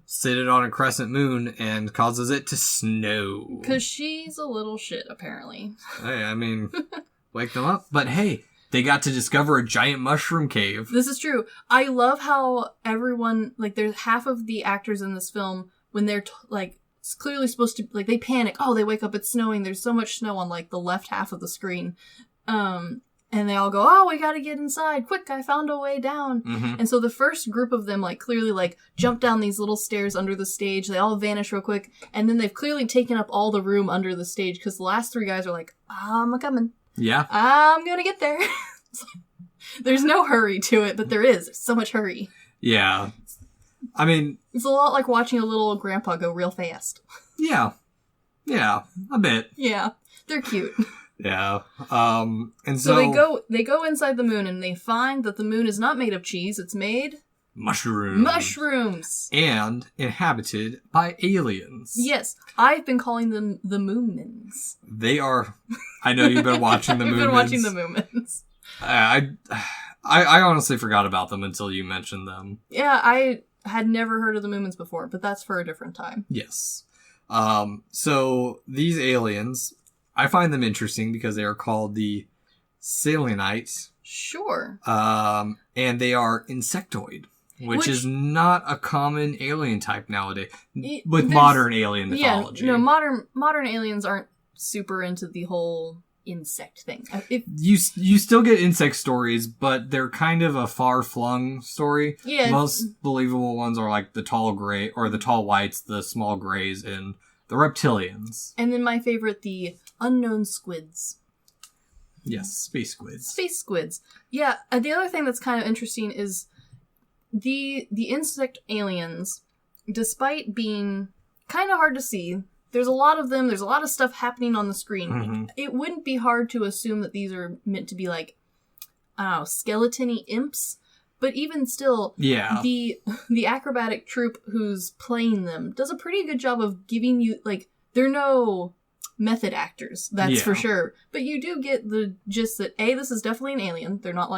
Seated on a crescent moon and causes it to snow. Because she's a little shit, apparently. Hey, I mean, wake them up. But hey, they got to discover a giant mushroom cave. This is true. I love how everyone, like, there's half of the actors in this film, when they're, it's clearly supposed to, like, they panic. Oh, they wake up, it's snowing. There's so much snow on, like, the left half of the screen. And they all go, oh, we gotta get inside. Quick, I found a way down. Mm-hmm. And so the first group of them, clearly, jump down these little stairs under the stage. They all vanish real quick. And then they've clearly taken up all the room under the stage because the last 3 guys are like, I'm a-coming. Yeah. I'm gonna get there. There's no hurry to it, but there is. There's so much hurry. Yeah. I mean... It's a lot like watching a little old grandpa go real fast. Yeah. Yeah. A bit. Yeah. They're cute. Yeah. And so they go inside the moon and they find that the moon is not made of cheese, it's made mushrooms. And inhabited by aliens. Yes. I've been calling them the Moomins. They are. I know you've been watching the Moomins. I've been watching the Moomins. I honestly forgot about them until you mentioned them. Yeah, I had never heard of the Moomins before, but that's for a different time. Yes. So these aliens, I find them interesting because they are called the Salienites. Sure. And they are insectoid, which is not a common alien type nowadays with modern alien mythology. Yeah, no, modern aliens aren't super into the whole insect thing. You still get insect stories, but they're kind of a far-flung story. Yeah. Most believable ones are like the tall gray or the tall whites, the small grays, and the reptilians. And then my favorite, the unknown squids. Yes, space squids. Space squids. Yeah, the other thing that's kind of interesting is the insect aliens, despite being kind of hard to see, there's a lot of them, there's a lot of stuff happening on the screen. Mm-hmm. It wouldn't be hard to assume that these are meant to be like, I don't know, skeleton-y imps. But even still, the acrobatic troupe who's playing them does a pretty good job of giving you, they're no method actors, that's for sure. But you do get the gist that, A, this is definitely an alien. They're not,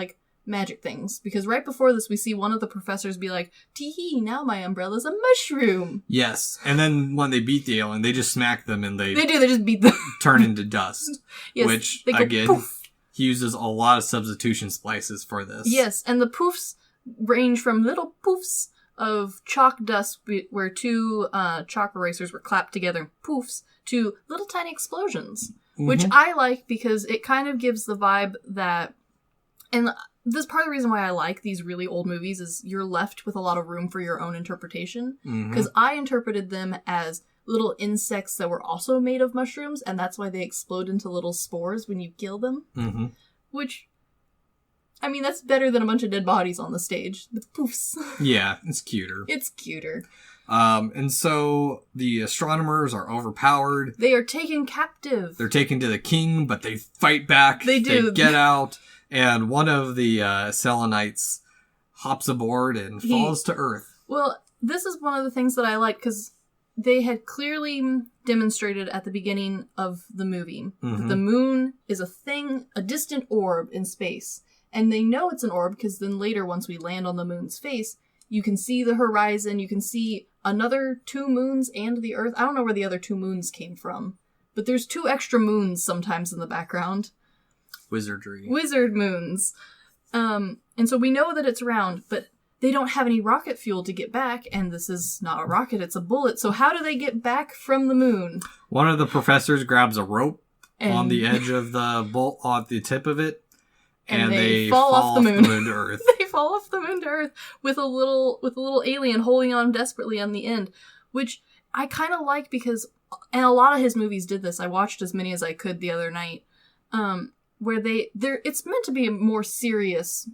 magic things. Because right before this, we see one of the professors be like, tee-hee, now my umbrella's a mushroom. Yes. And then when they beat the alien, they just smack them and they just beat them. turn into dust. Yes, which, they go again, poof. he uses a lot of substitution splices for this. Yes, and the poofs range from little poofs of chalk dust where two chalk erasers were clapped together, poofs, to little tiny explosions, which I like because it kind of gives the vibe that, and this is part of the reason why I like these really old movies, is you're left with a lot of room for your own interpretation, because I interpreted them as little insects that were also made of mushrooms, and that's why they explode into little spores when you kill them, which... I mean, that's better than a bunch of dead bodies on the stage. The poofs. Yeah, it's cuter. It's cuter. And so the astronomers are overpowered. They are taken captive. They're taken to the king, but they fight back. They do. They get out, and one of the Selenites hops aboard and falls to Earth. Well, this is one of the things that I like, because they had clearly demonstrated at the beginning of the movie that the moon is a thing, a distant orb in space. And they know it's an orb because then later, once we land on the moon's face, you can see the horizon, you can see another 2 moons and the Earth. I don't know where the other 2 moons came from, but there's 2 extra moons sometimes in the background. Wizardry. Wizard moons. And so we know that it's round, but they don't have any rocket fuel to get back, and this is not a rocket, it's a bullet. So how do they get back from the moon? One of the professors grabs a rope on the edge of the bolt, on the tip of it, and they fall off the moon to Earth. They fall off the moon to Earth with a little alien holding on desperately on the end, which I kind of like because, and a lot of his movies did this. I watched as many as I could the other night, where it's meant to be a more serious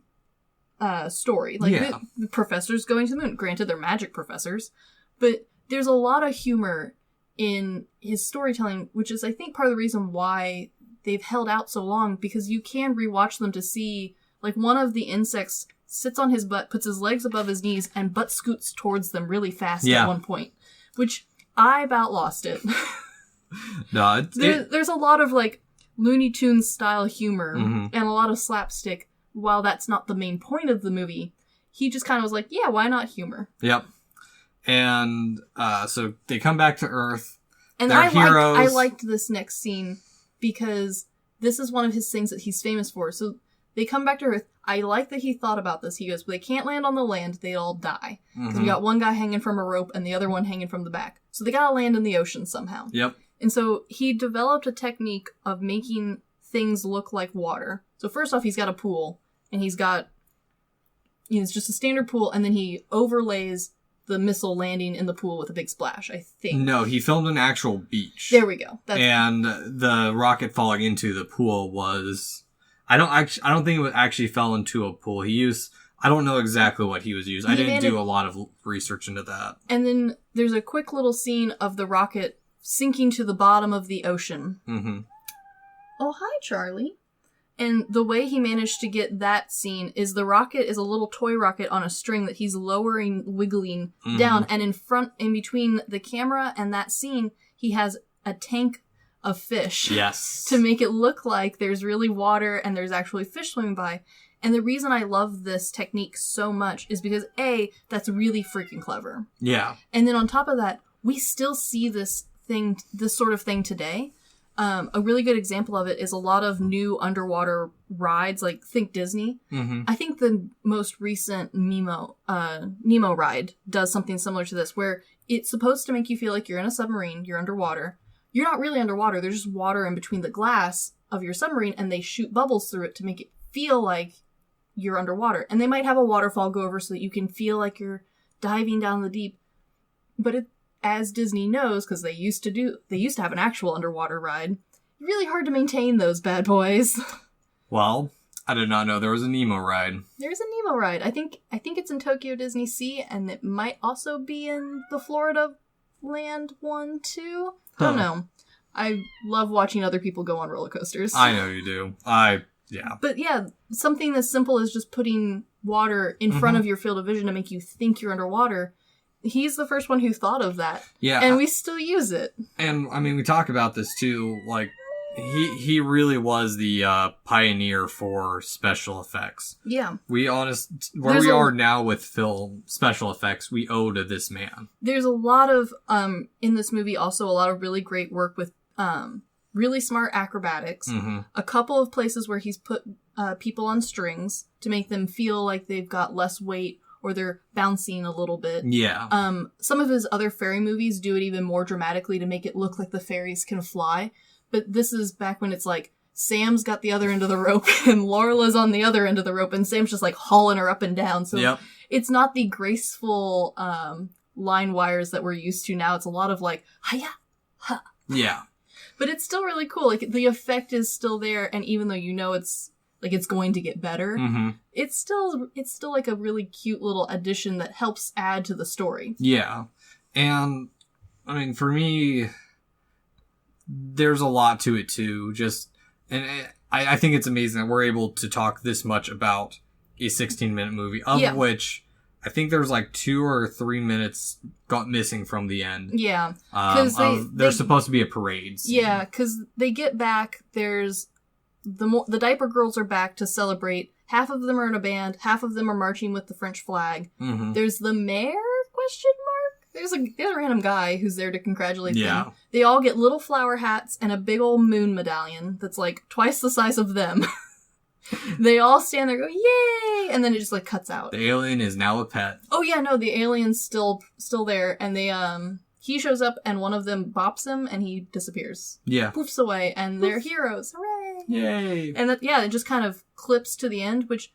story. Like the professors going to the moon. Granted, they're magic professors, but there's a lot of humor in his storytelling, which is, I think, part of the reason why they've held out so long, because you can rewatch them to see, like, one of the insects sits on his butt, puts his legs above his knees, and butt scoots towards them really fast at one point, which I about lost it. No, there's a lot of, like, Looney Tunes style humor and a lot of slapstick. While that's not the main point of the movie, he just kind of was like, yeah, why not humor? Yep. And so they come back to Earth. And I liked this next scene, because this is one of his things that he's famous for. So they come back to Earth. I like that he thought about this. He goes, they can't land on the land. They all die. Because we got one guy hanging from a rope and the other one hanging from the back. So they gotta land in the ocean somehow. Yep. And so he developed a technique of making things look like water. So first off, he's got a pool. And he's got, it's just a standard pool. And then he overlays the missile landing in the pool with a big splash, I think. No, he filmed an actual beach. There we go. And the rocket falling into the pool was... I don't think it actually fell into a pool. I don't know exactly what he was using. I didn't do a lot of research into that. And then there's a quick little scene of the rocket sinking to the bottom of the ocean. Oh, hi, Charlie. And the way he managed to get that scene is the rocket is a little toy rocket on a string that he's lowering, wiggling down. And in between the camera and that scene, he has a tank of fish. Yes. To make it look like there's really water and there's actually fish swimming by. And the reason I love this technique so much is because, A, that's really freaking clever. Yeah. And then on top of that, we still see this sort of thing today. A really good example of it is a lot of new underwater rides, like think Disney. I think the most recent Nemo ride does something similar to this, where it's supposed to make you feel like you're in a submarine, you're underwater. You're not really underwater, there's just water in between the glass of your submarine, and they shoot bubbles through it to make it feel like you're underwater. And they might have a waterfall go over so that you can feel like you're diving down the deep. But as Disney knows, because they used to have an actual underwater ride, really hard to maintain those bad boys. Well, I did not know there was a Nemo ride. There's a Nemo ride. I think it's in Tokyo Disney Sea, and it might also be in the Florida Land one too. Don't know. I love watching other people go on roller coasters. I know you do. Yeah. But yeah, something as simple as just putting water in front of your field of vision to make you think you're underwater. He's the first one who thought of that. Yeah. And we still use it. And, I mean, we talk about this, too. Like, he really was the pioneer for special effects. Yeah. We are now with film special effects, we owe to this man. There's a lot of, in this movie, also a lot of really great work with really smart acrobatics. Mm-hmm. A couple of places where he's put people on strings to make them feel like they've got less weight or they're bouncing a little bit. Yeah. Some of his other fairy movies do it even more dramatically to make it look like the fairies can fly. But this is back when it's like, Sam's got the other end of the rope and Laurela's on the other end of the rope and Sam's just like hauling her up and down. So It's not the graceful line wires that we're used to now. It's a lot of like, hiya, ha. Yeah. But it's still really cool. Like, the effect is still there, and even though you know it's going to get better, mm-hmm. it's still like a really cute little addition that helps add to the story. Yeah. And, I mean, for me, there's a lot to it, too. I think it's amazing that we're able to talk this much about a 16-minute movie, of which I think there's like 2 or 3 minutes got missing from the end. Yeah. Because there's supposed to be a parade scene. Yeah, because they get back, there's... The diaper girls are back to celebrate. Half of them are in a band, half of them are marching with the French flag. Mm-hmm. There's the mayor, ? There's a random guy who's there to congratulate them. They all get little flower hats and a big old moon medallion that's like twice the size of them. They all stand there and go, yay! And then it just like cuts out. The alien is now a pet. Oh yeah, no, the alien's still there, and they he shows up and one of them bops him and he disappears. Yeah. Poofs away, and they're heroes. Hooray! Yay! And it just kind of clips to the end, which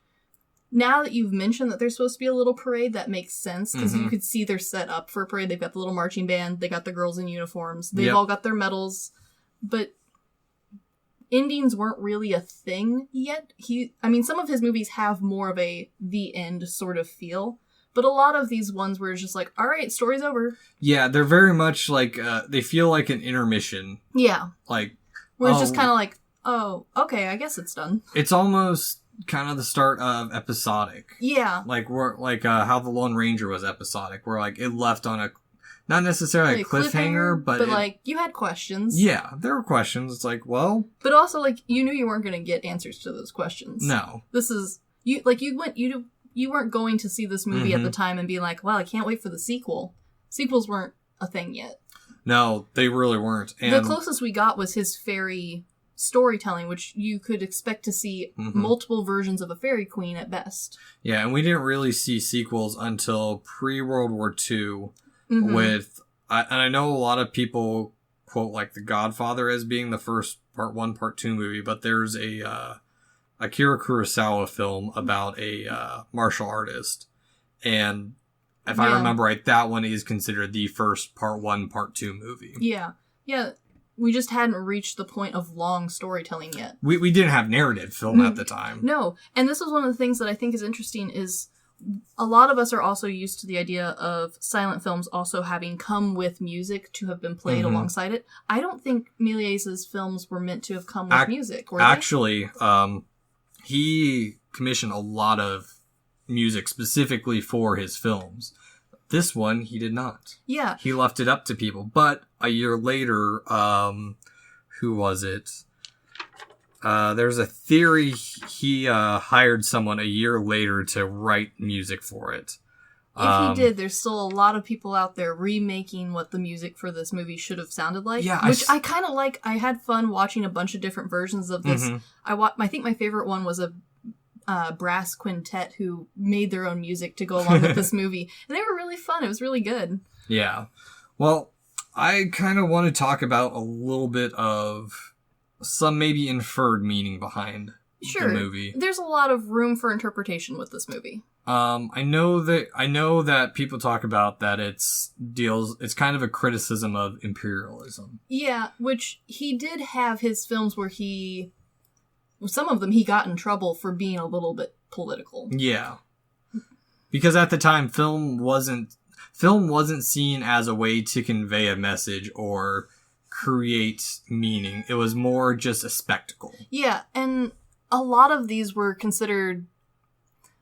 now that you've mentioned that there's supposed to be a little parade, that makes sense, because you could see they're set up for a parade. They've got the little marching band, they got the girls in uniforms, they've all got their medals, but endings weren't really a thing yet. Some of his movies have more of a the end sort of feel, but a lot of these ones were just like, all right, story's over. Yeah, they're very much like, they feel like an intermission. Yeah. Like, where it's just kind of like, oh, okay, I guess it's done. It's almost kind of the start of episodic. Yeah. Like, how the Lone Ranger was episodic, where like it left on a, not necessarily a cliffhanger, but like, you had questions. Yeah, there were questions. It's like, well... But also, like, you knew you weren't going to get answers to those questions. No. This is... You weren't going to see this movie at the time and be like, well, I can't wait for the sequel. Sequels weren't a thing yet. No, they really weren't. And the closest we got was his fairy storytelling, which you could expect to see multiple versions of a fairy queen at best. Yeah, and we didn't really see sequels until pre-World War II with... and I know a lot of people quote, like, The Godfather as being the first Part 1, Part 2 movie, but there's a Akira Kurosawa film about a martial artist. And if I remember right, that one is considered the first Part 1, Part 2 movie. Yeah. Yeah. We just hadn't reached the point of long storytelling yet. We didn't have narrative film at the time. No. And this was one of the things that I think is interesting is a lot of us are also used to the idea of silent films also having come with music to have been played alongside it. I don't think Méliès' films were meant to have come with music, were they? Actually, he commissioned a lot of music specifically for his films. This one, he did not. Yeah. He left it up to people. But a year later, who was it? There's a theory he hired someone a year later to write music for it. If he did, there's still a lot of people out there remaking what the music for this movie should have sounded like. Yeah, which I kind of like. I had fun watching a bunch of different versions of this. I think my favorite one was a brass quintet who made their own music to go along with this movie. And they were really fun. It was really good. Yeah. Well, I kind of want to talk about a little bit of some maybe inferred meaning behind the movie. There's a lot of room for interpretation with this movie. I know that people talk about that it's kind of a criticism of imperialism. Yeah, which he did have his films where some of them he got in trouble for being a little bit political. Yeah. Because at the time film wasn't seen as a way to convey a message or create meaning. It was more just a spectacle. Yeah, and a lot of these were considered,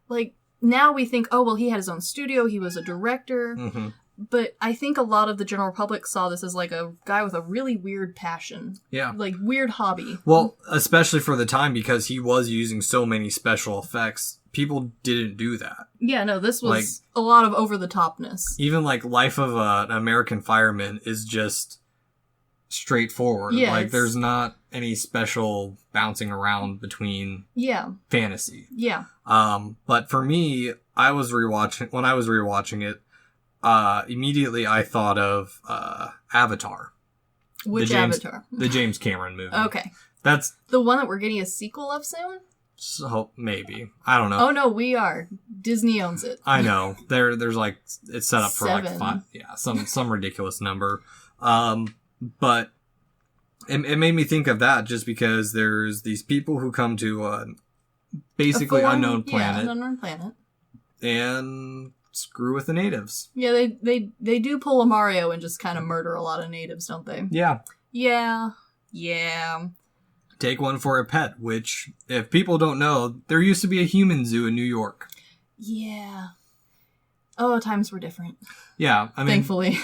like, now we think, oh, well, he had his own studio, he was a director. But I think a lot of the general public saw this as like a guy with a really weird passion. Yeah. Like weird hobby. Well, especially for the time, because he was using so many special effects. People didn't do that. Yeah, no, this was a lot of over-the-topness. Even like Life of an American Fireman is just straightforward. Yeah, like there's not any special bouncing around between fantasy. Yeah. But for me, when I was rewatching it, immediately I thought of Avatar. Which Avatar? The James Cameron movie. Okay. That's the one that we're getting a sequel of soon? So maybe. I don't know. Oh no, we are. Disney owns it. I know. There's like it's set up for 7. like 5. Yeah, some ridiculous number. But it made me think of that just because there's these people who come to a basically unknown planet. Yeah, an unknown planet. And screw with the natives. Yeah, they do pull a Mario and just kind of murder a lot of natives, don't they? Yeah. Yeah. Yeah. Take one for a pet, which, if people don't know, there used to be a human zoo in New York. Yeah. Oh, times were different. Yeah, I mean... Thankfully.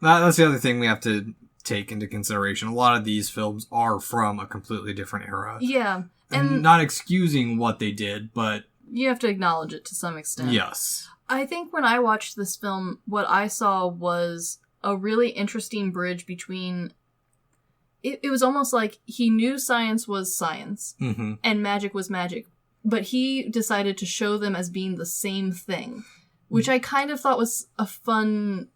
That's the other thing we have to take into consideration. A lot of these films are from a completely different era. Yeah. And not excusing what they did, but... You have to acknowledge it to some extent. Yes. I think when I watched this film, what I saw was a really interesting bridge between... It was almost like he knew science was science, and magic was magic, but he decided to show them as being the same thing, which I kind of thought was a fun,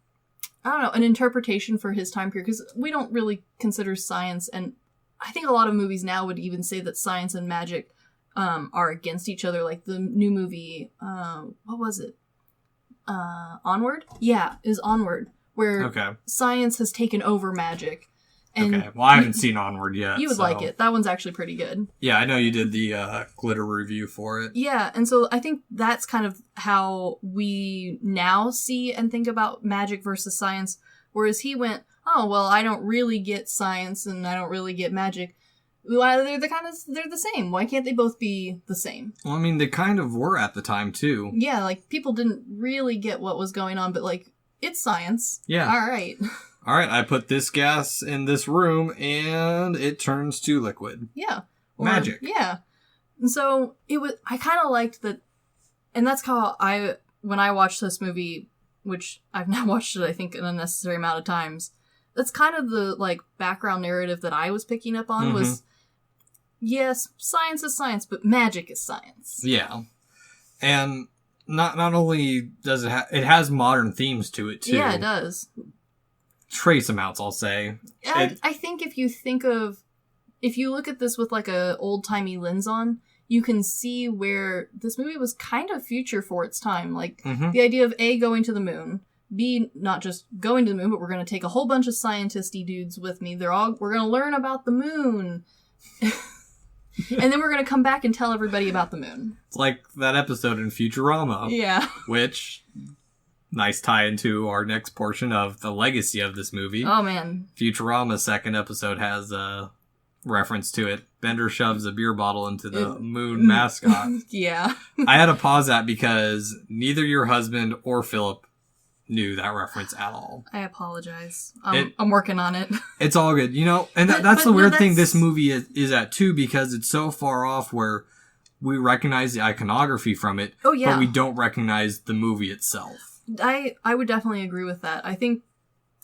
I don't know, an interpretation for his time period, because we don't really consider science, and I think a lot of movies now would even say that science and magic are against each other, like the new movie, what was it? Onward? Yeah, is Onward, where science has taken over magic. And okay, well, I haven't seen Onward yet. You would like it. That one's actually pretty good. Yeah, I know you did the glitter review for it. Yeah, and so I think that's kind of how we now see and think about magic versus science, whereas he went, oh, well, I don't really get science and I don't really get magic. Well, they're the same. Why can't they both be the same? Well, I mean, they kind of were at the time, too. Yeah, like, people didn't really get what was going on, but, like, it's science. Yeah. All right. All right, I put this gas in this room, and it turns to liquid. Yeah. Magic. Yeah. And so, I kind of liked that, and that's how when I watched this movie, which I've now watched it, I think, an unnecessary amount of times, that's kind of the, like, background narrative that I was picking up on was, yes, science is science, but magic is science. Yeah. And not only does it has modern themes to it, too. Yeah, it does. Trace amounts, I'll say. I think if you look at this with like a old-timey lens on, you can see where this movie was kind of future for its time. Like, the idea of A, going to the moon, B, not just going to the moon, but we're going to take a whole bunch of scientist-y dudes with me. We're going to learn about the moon. And then we're going to come back and tell everybody about the moon. It's like that episode in Futurama. Yeah. Which... Nice tie into our next portion of the legacy of this movie. Oh, man. Futurama's second episode has a reference to it. Bender shoves a beer bottle into the moon mascot. Yeah. I had to pause that because neither your husband or Philip knew that reference at all. I apologize. I'm working on it. It's all good. You know, and that's the weird thing this movie is at, too, because it's so far off where we recognize the iconography from it, but we don't recognize the movie itself. I would definitely agree with that. I think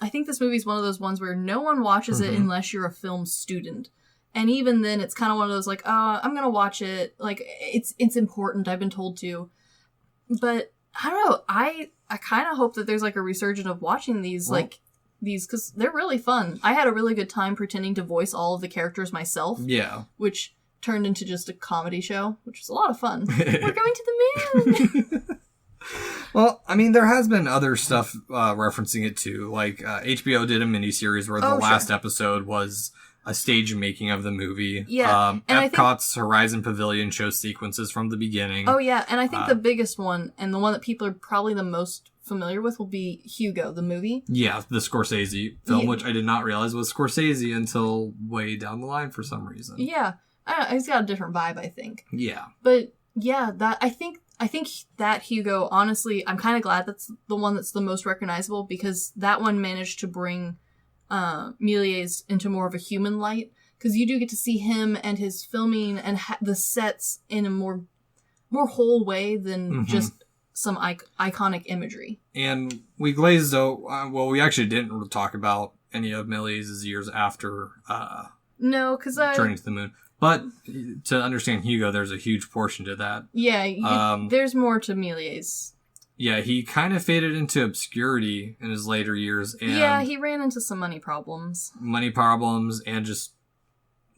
this movie is one of those ones where no one watches it unless you're a film student. And even then, it's kind of one of those, like, I'm going to watch it. Like, it's important. I've been told to. But, I don't know. I kind of hope that there's, like, a resurgence of watching these, because they're really fun. I had a really good time pretending to voice all of the characters myself. Yeah. Which turned into just a comedy show, which was a lot of fun. We're going to the moon! Well, I mean, there has been other stuff referencing it too. Like HBO did a miniseries where the last episode was a stage making of the movie. Yeah, and Epcot's Horizon Pavilion shows sequences from the beginning. Oh yeah, and I think the biggest one, and the one that people are probably the most familiar with, will be Hugo, the movie. Yeah, the Scorsese film, which I did not realize was Scorsese until way down the line for some reason. Yeah, I don't know, he's got a different vibe, I think. Yeah, but yeah, I I think that Hugo, honestly, I'm kind of glad that's the one that's the most recognizable, because that one managed to bring Méliès into more of a human light, because you do get to see him and his filming and the sets in a more whole way than just some iconic imagery. And we glazed out, we actually didn't talk about any of Méliès' years after no, because Journey to the Moon. But to understand Hugo, there's a huge portion to that. Yeah, there's more to Méliès. Yeah, he kind of faded into obscurity in his later years. And yeah, he ran into some money problems. And just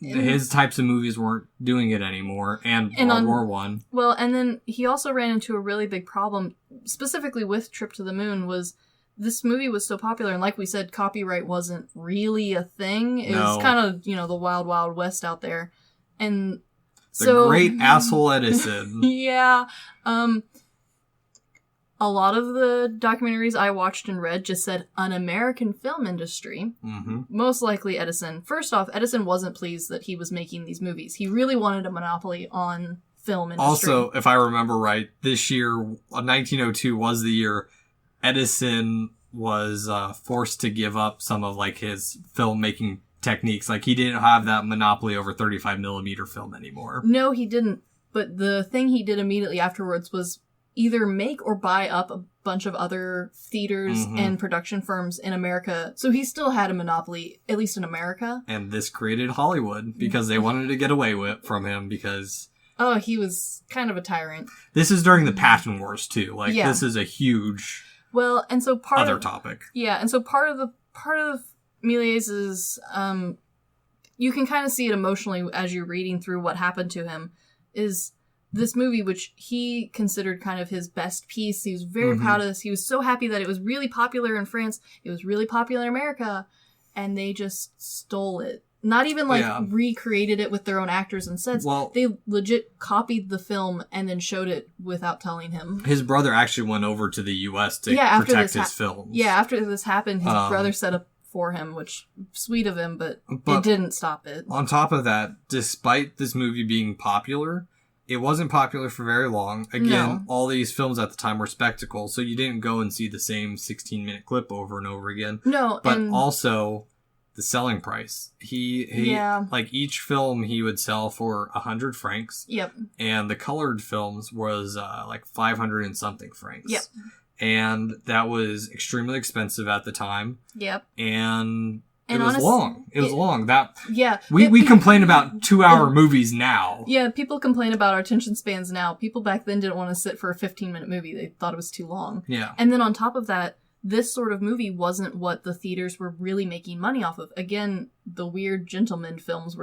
his types of movies weren't doing it anymore. And World War One. Well, and then he also ran into a really big problem, specifically with Trip to the Moon, was this movie was so popular, and like we said, copyright wasn't really a thing. It was kind of, the wild, wild west out there. And the great asshole Edison. Yeah. A lot of the documentaries I watched and read just said an American film industry, most likely Edison. First off, Edison wasn't pleased that he was making these movies. He really wanted a monopoly on film industry. Also, if I remember right, this year, 1902 was the year Edison was forced to give up some of his filmmaking techniques. He didn't have that monopoly over 35 millimeter film anymore. No, he didn't. But the thing he did immediately afterwards was either make or buy up a bunch of other theaters and production firms in America. So he still had a monopoly, at least in America. And this created Hollywood because they wanted to get away from him because... Oh, he was kind of a tyrant. This is during the Passion Wars too. This is a huge... Well, and so other topic. Yeah, and so part of Méliès' you can kind of see it emotionally as you're reading through what happened to him, is this movie, which he considered kind of his best piece. He was very proud of this. He was so happy that it was really popular in France. It was really popular in America. And they just stole it. Not even recreated it with their own actors and sets. Well, they legit copied the film and then showed it without telling him. His brother actually went over to the U.S. to protect his films. Yeah, after this happened, his brother set up for him, which sweet of him, but it didn't stop it. On top of that, despite this movie being popular, it wasn't popular for very long. Again, all these films at the time were spectacles, so you didn't go and see the same 16-minute clip over and over again. No, but also the selling price. He each film he would sell for 100 francs. Yep. And the colored films was 500 and something francs. Yep. And that was extremely expensive at the time. Yep. And it was long. It was long. Yeah. We complain about 2-hour movies now. Yeah, people complain about our attention spans now. People back then didn't want to sit for a 15-minute movie. They thought it was too long. Yeah. And then on top of that, this sort of movie wasn't what the theaters were really making money off of. Again, the Weird Gentleman films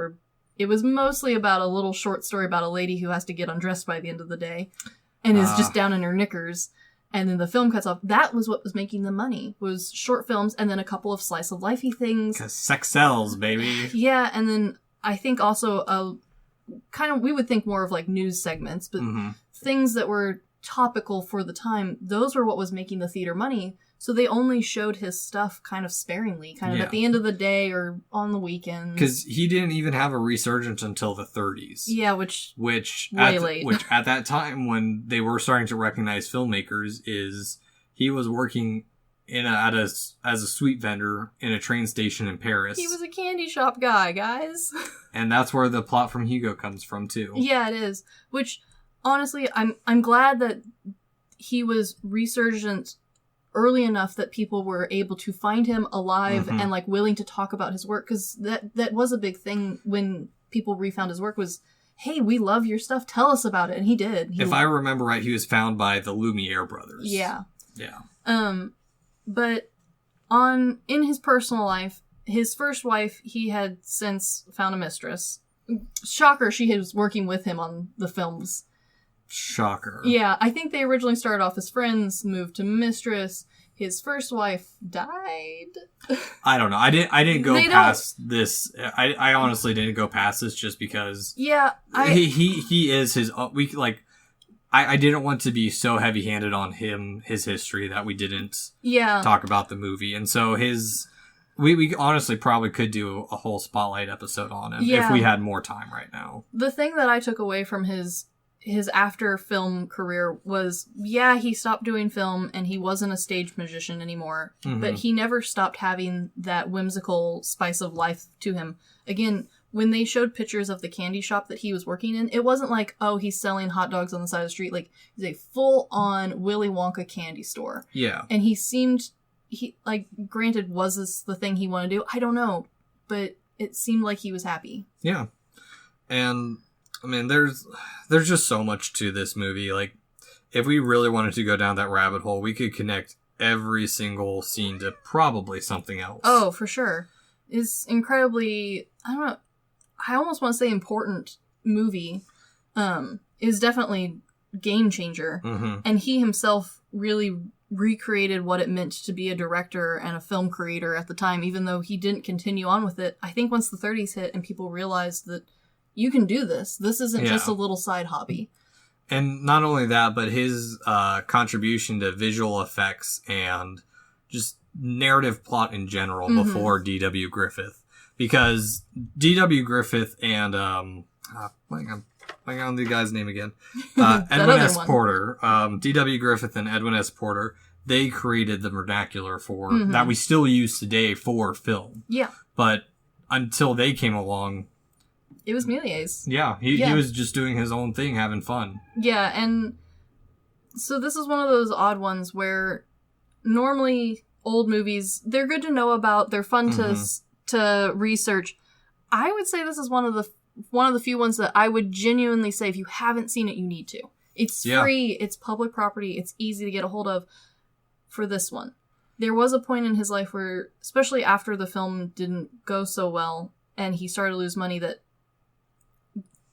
it was mostly about a little short story about a lady who has to get undressed by the end of the day and is just down in her knickers. And then the film cuts off. That was what was making the money, was short films and then a couple of slice of lifey things. 'Cause sex sells, baby. Yeah, and then I think also we would think more of news segments, but things that were topical for the time, those were what was making the theater money. So they only showed his stuff kind of sparingly, at the end of the day or on the weekends. Because he didn't even have a resurgence until the 30s. Yeah, which way late. Which at that time, when they were starting to recognize filmmakers, he was working as a sweet vendor in a train station in Paris. He was a candy shop guy, guys. And that's where the plot from Hugo comes from too. Yeah, it is. Which honestly, I'm glad that he was resurgent early enough that people were able to find him alive and willing to talk about his work, because that was a big thing when people refound his work was, hey, we love your stuff, tell us about it. And he did. If I remember right, he was found by the Lumiere brothers. Yeah. Yeah. But in his personal life, his first wife, he had since found a mistress. Shocker, she was working with him on the films. Shocker. Yeah, I think they originally started off as friends, moved to mistress. His first wife died. I don't know. I didn't go past this. I honestly didn't go past this just because. Yeah, he is his. I didn't want to be so heavy-handed on his history that we didn't. Talk about the movie, and so we honestly probably could do a whole spotlight episode on him if we had more time right now. The thing that I took away from his his after film career was, yeah, he stopped doing film and he wasn't a stage magician anymore, but he never stopped having that whimsical spice of life to him. Again, when they showed pictures of the candy shop that he was working in, it wasn't like, oh, he's selling hot dogs on the side of the street. Like, it's a full-on Willy Wonka candy store. Yeah. And granted, was this the thing he wanted to do? I don't know. But it seemed like he was happy. Yeah. And, I mean, there's just so much to this movie. Like, if we really wanted to go down that rabbit hole, we could connect every single scene to probably something else. Oh, for sure. It's incredibly, I don't know, I almost want to say important movie. Is definitely game changer. And he himself really recreated what it meant to be a director and a film creator at the time, even though he didn't continue on with it. I think once the 30s hit and people realized that you can do this isn't just a little side hobby. And not only that, but his contribution to visual effects and just narrative plot in general before D.W. Griffith. Because D.W. Griffith and, hang on the guy's name again. Edwin S. Porter. D.W. Griffith and Edwin S. Porter, they created the vernacular for that we still use today for film. Yeah. But until they came along, it was Méliès. Yeah, he was just doing his own thing, having fun. Yeah, and so this is one of those odd ones where normally old movies, they're good to know about, they're fun to research. I would say this is one of the few ones that I would genuinely say if you haven't seen it, you need to. It's free, it's public property, it's easy to get a hold of for this one. There was a point in his life where, especially after the film didn't go so well and he started to lose money, that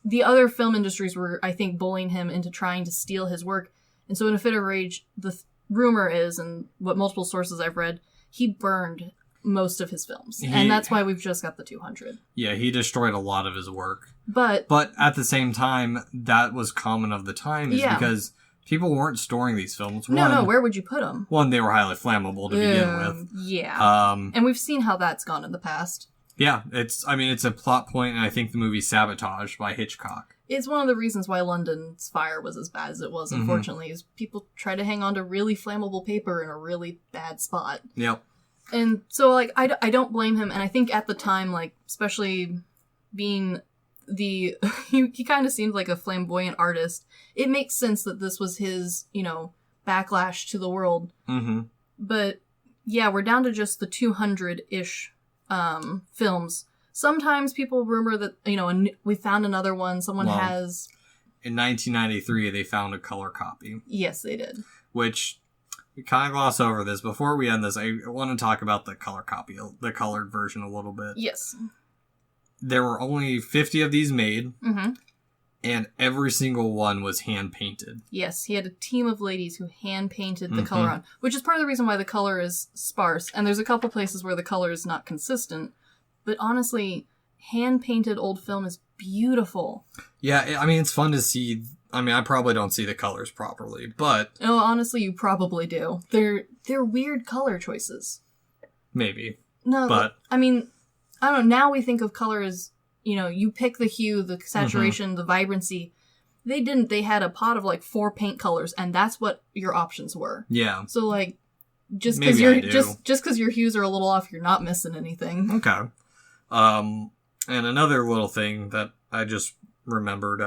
the other film industries were, I think, bullying him into trying to steal his work. And so in a fit of rage, the rumor is, and what multiple sources I've read, he burned most of his films. And that's why we've just got the 200. Yeah, he destroyed a lot of his work. But at the same time, that was common of the time because people weren't storing these films. No, where would you put them? One, they were highly flammable to begin with. Yeah. And we've seen how that's gone in the past. Yeah, it's a plot point, and I think the movie Sabotage by Hitchcock. It's one of the reasons why London's fire was as bad as it was, unfortunately, is people try to hang on to really flammable paper in a really bad spot. Yep. And so, like, I don't blame him, and I think at the time, like, especially being he kind of seemed like a flamboyant artist, it makes sense that this was his, backlash to the world. But, yeah, we're down to just the 200-ish films. Sometimes people rumor that, we found another one. Someone has... In 1993, they found a color copy. Yes, they did. Which, we kind of gloss over this. Before we end this, I want to talk about the color copy, the colored version a little bit. Yes. There were only 50 of these made. And every single one was hand-painted. Yes, he had a team of ladies who hand-painted the color on, which is part of the reason why the color is sparse. And there's a couple places where the color is not consistent. But honestly, hand-painted old film is beautiful. Yeah, I mean, it's fun to see. I mean, I probably don't see the colors properly, but... No, honestly, you probably do. They're weird color choices. Maybe. No, but... I mean, I don't know, now we think of color as... you pick the hue, the saturation, the vibrancy. They didn't. They had a pot of like 4 paint colors, and that's what your options were. Yeah. So like, just because your hues are a little off, you're not missing anything. Okay. And another little thing that I just remembered,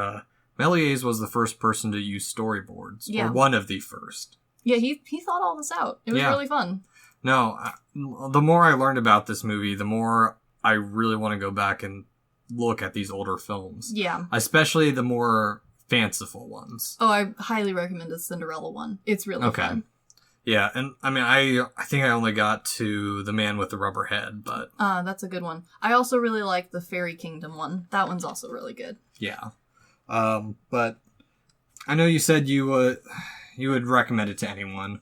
Méliès was the first person to use storyboards. Yeah. Or one of the first. Yeah, he thought all this out. It was really fun. No, the more I learned about this movie, the more I really want to go back and look at these older films. Yeah. Especially the more fanciful ones. Oh, I highly recommend the Cinderella one. It's really fun. Yeah, and I mean, I think I only got to The Man with the Rubber Head, but... that's a good one. I also really like the Fairy Kingdom one. That one's also really good. Yeah. But I know you said you would recommend it to anyone.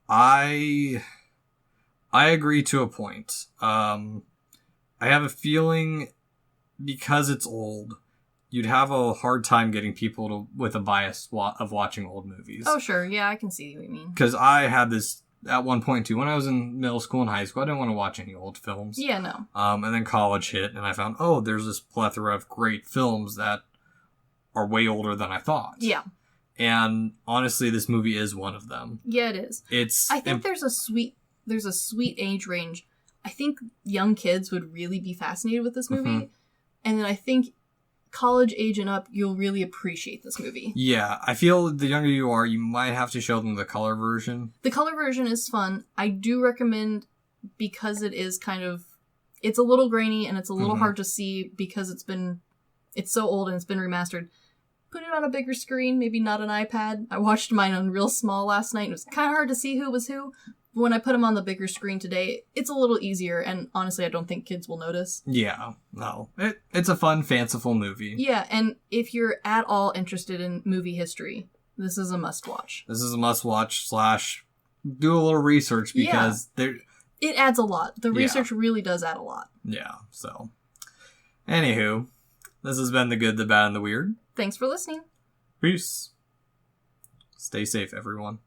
I agree to a point. I have a feeling... because it's old, you'd have a hard time getting people with a bias of watching old movies. Oh, sure. Yeah, I can see what you mean. Because I had this at one point, too. When I was in middle school and high school, I didn't want to watch any old films. Yeah, no. And then college hit, and I found, there's this plethora of great films that are way older than I thought. Yeah. And honestly, this movie is one of them. Yeah, it is. I think there's a sweet age range. I think young kids would really be fascinated with this movie. Mm-hmm. And then I think college age and up, you'll really appreciate this movie. Yeah, I feel the younger you are, you might have to show them the color version. The color version is fun. I do recommend, because it is it's a little grainy and it's a little hard to see because it's so old and it's been remastered. Put it on a bigger screen, maybe not an iPad. I watched mine on real small last night. It was kind of hard to see who was who. But when I put them on the bigger screen today, it's a little easier, and honestly, I don't think kids will notice. Yeah, no. It's a fun, fanciful movie. Yeah, and if you're at all interested in movie history, this is a must-watch. This is a must-watch / do a little research, because it adds a lot. The research really does add a lot. Yeah, so. Anywho, this has been The Good, the Bad, and the Weird. Thanks for listening. Peace. Stay safe, everyone.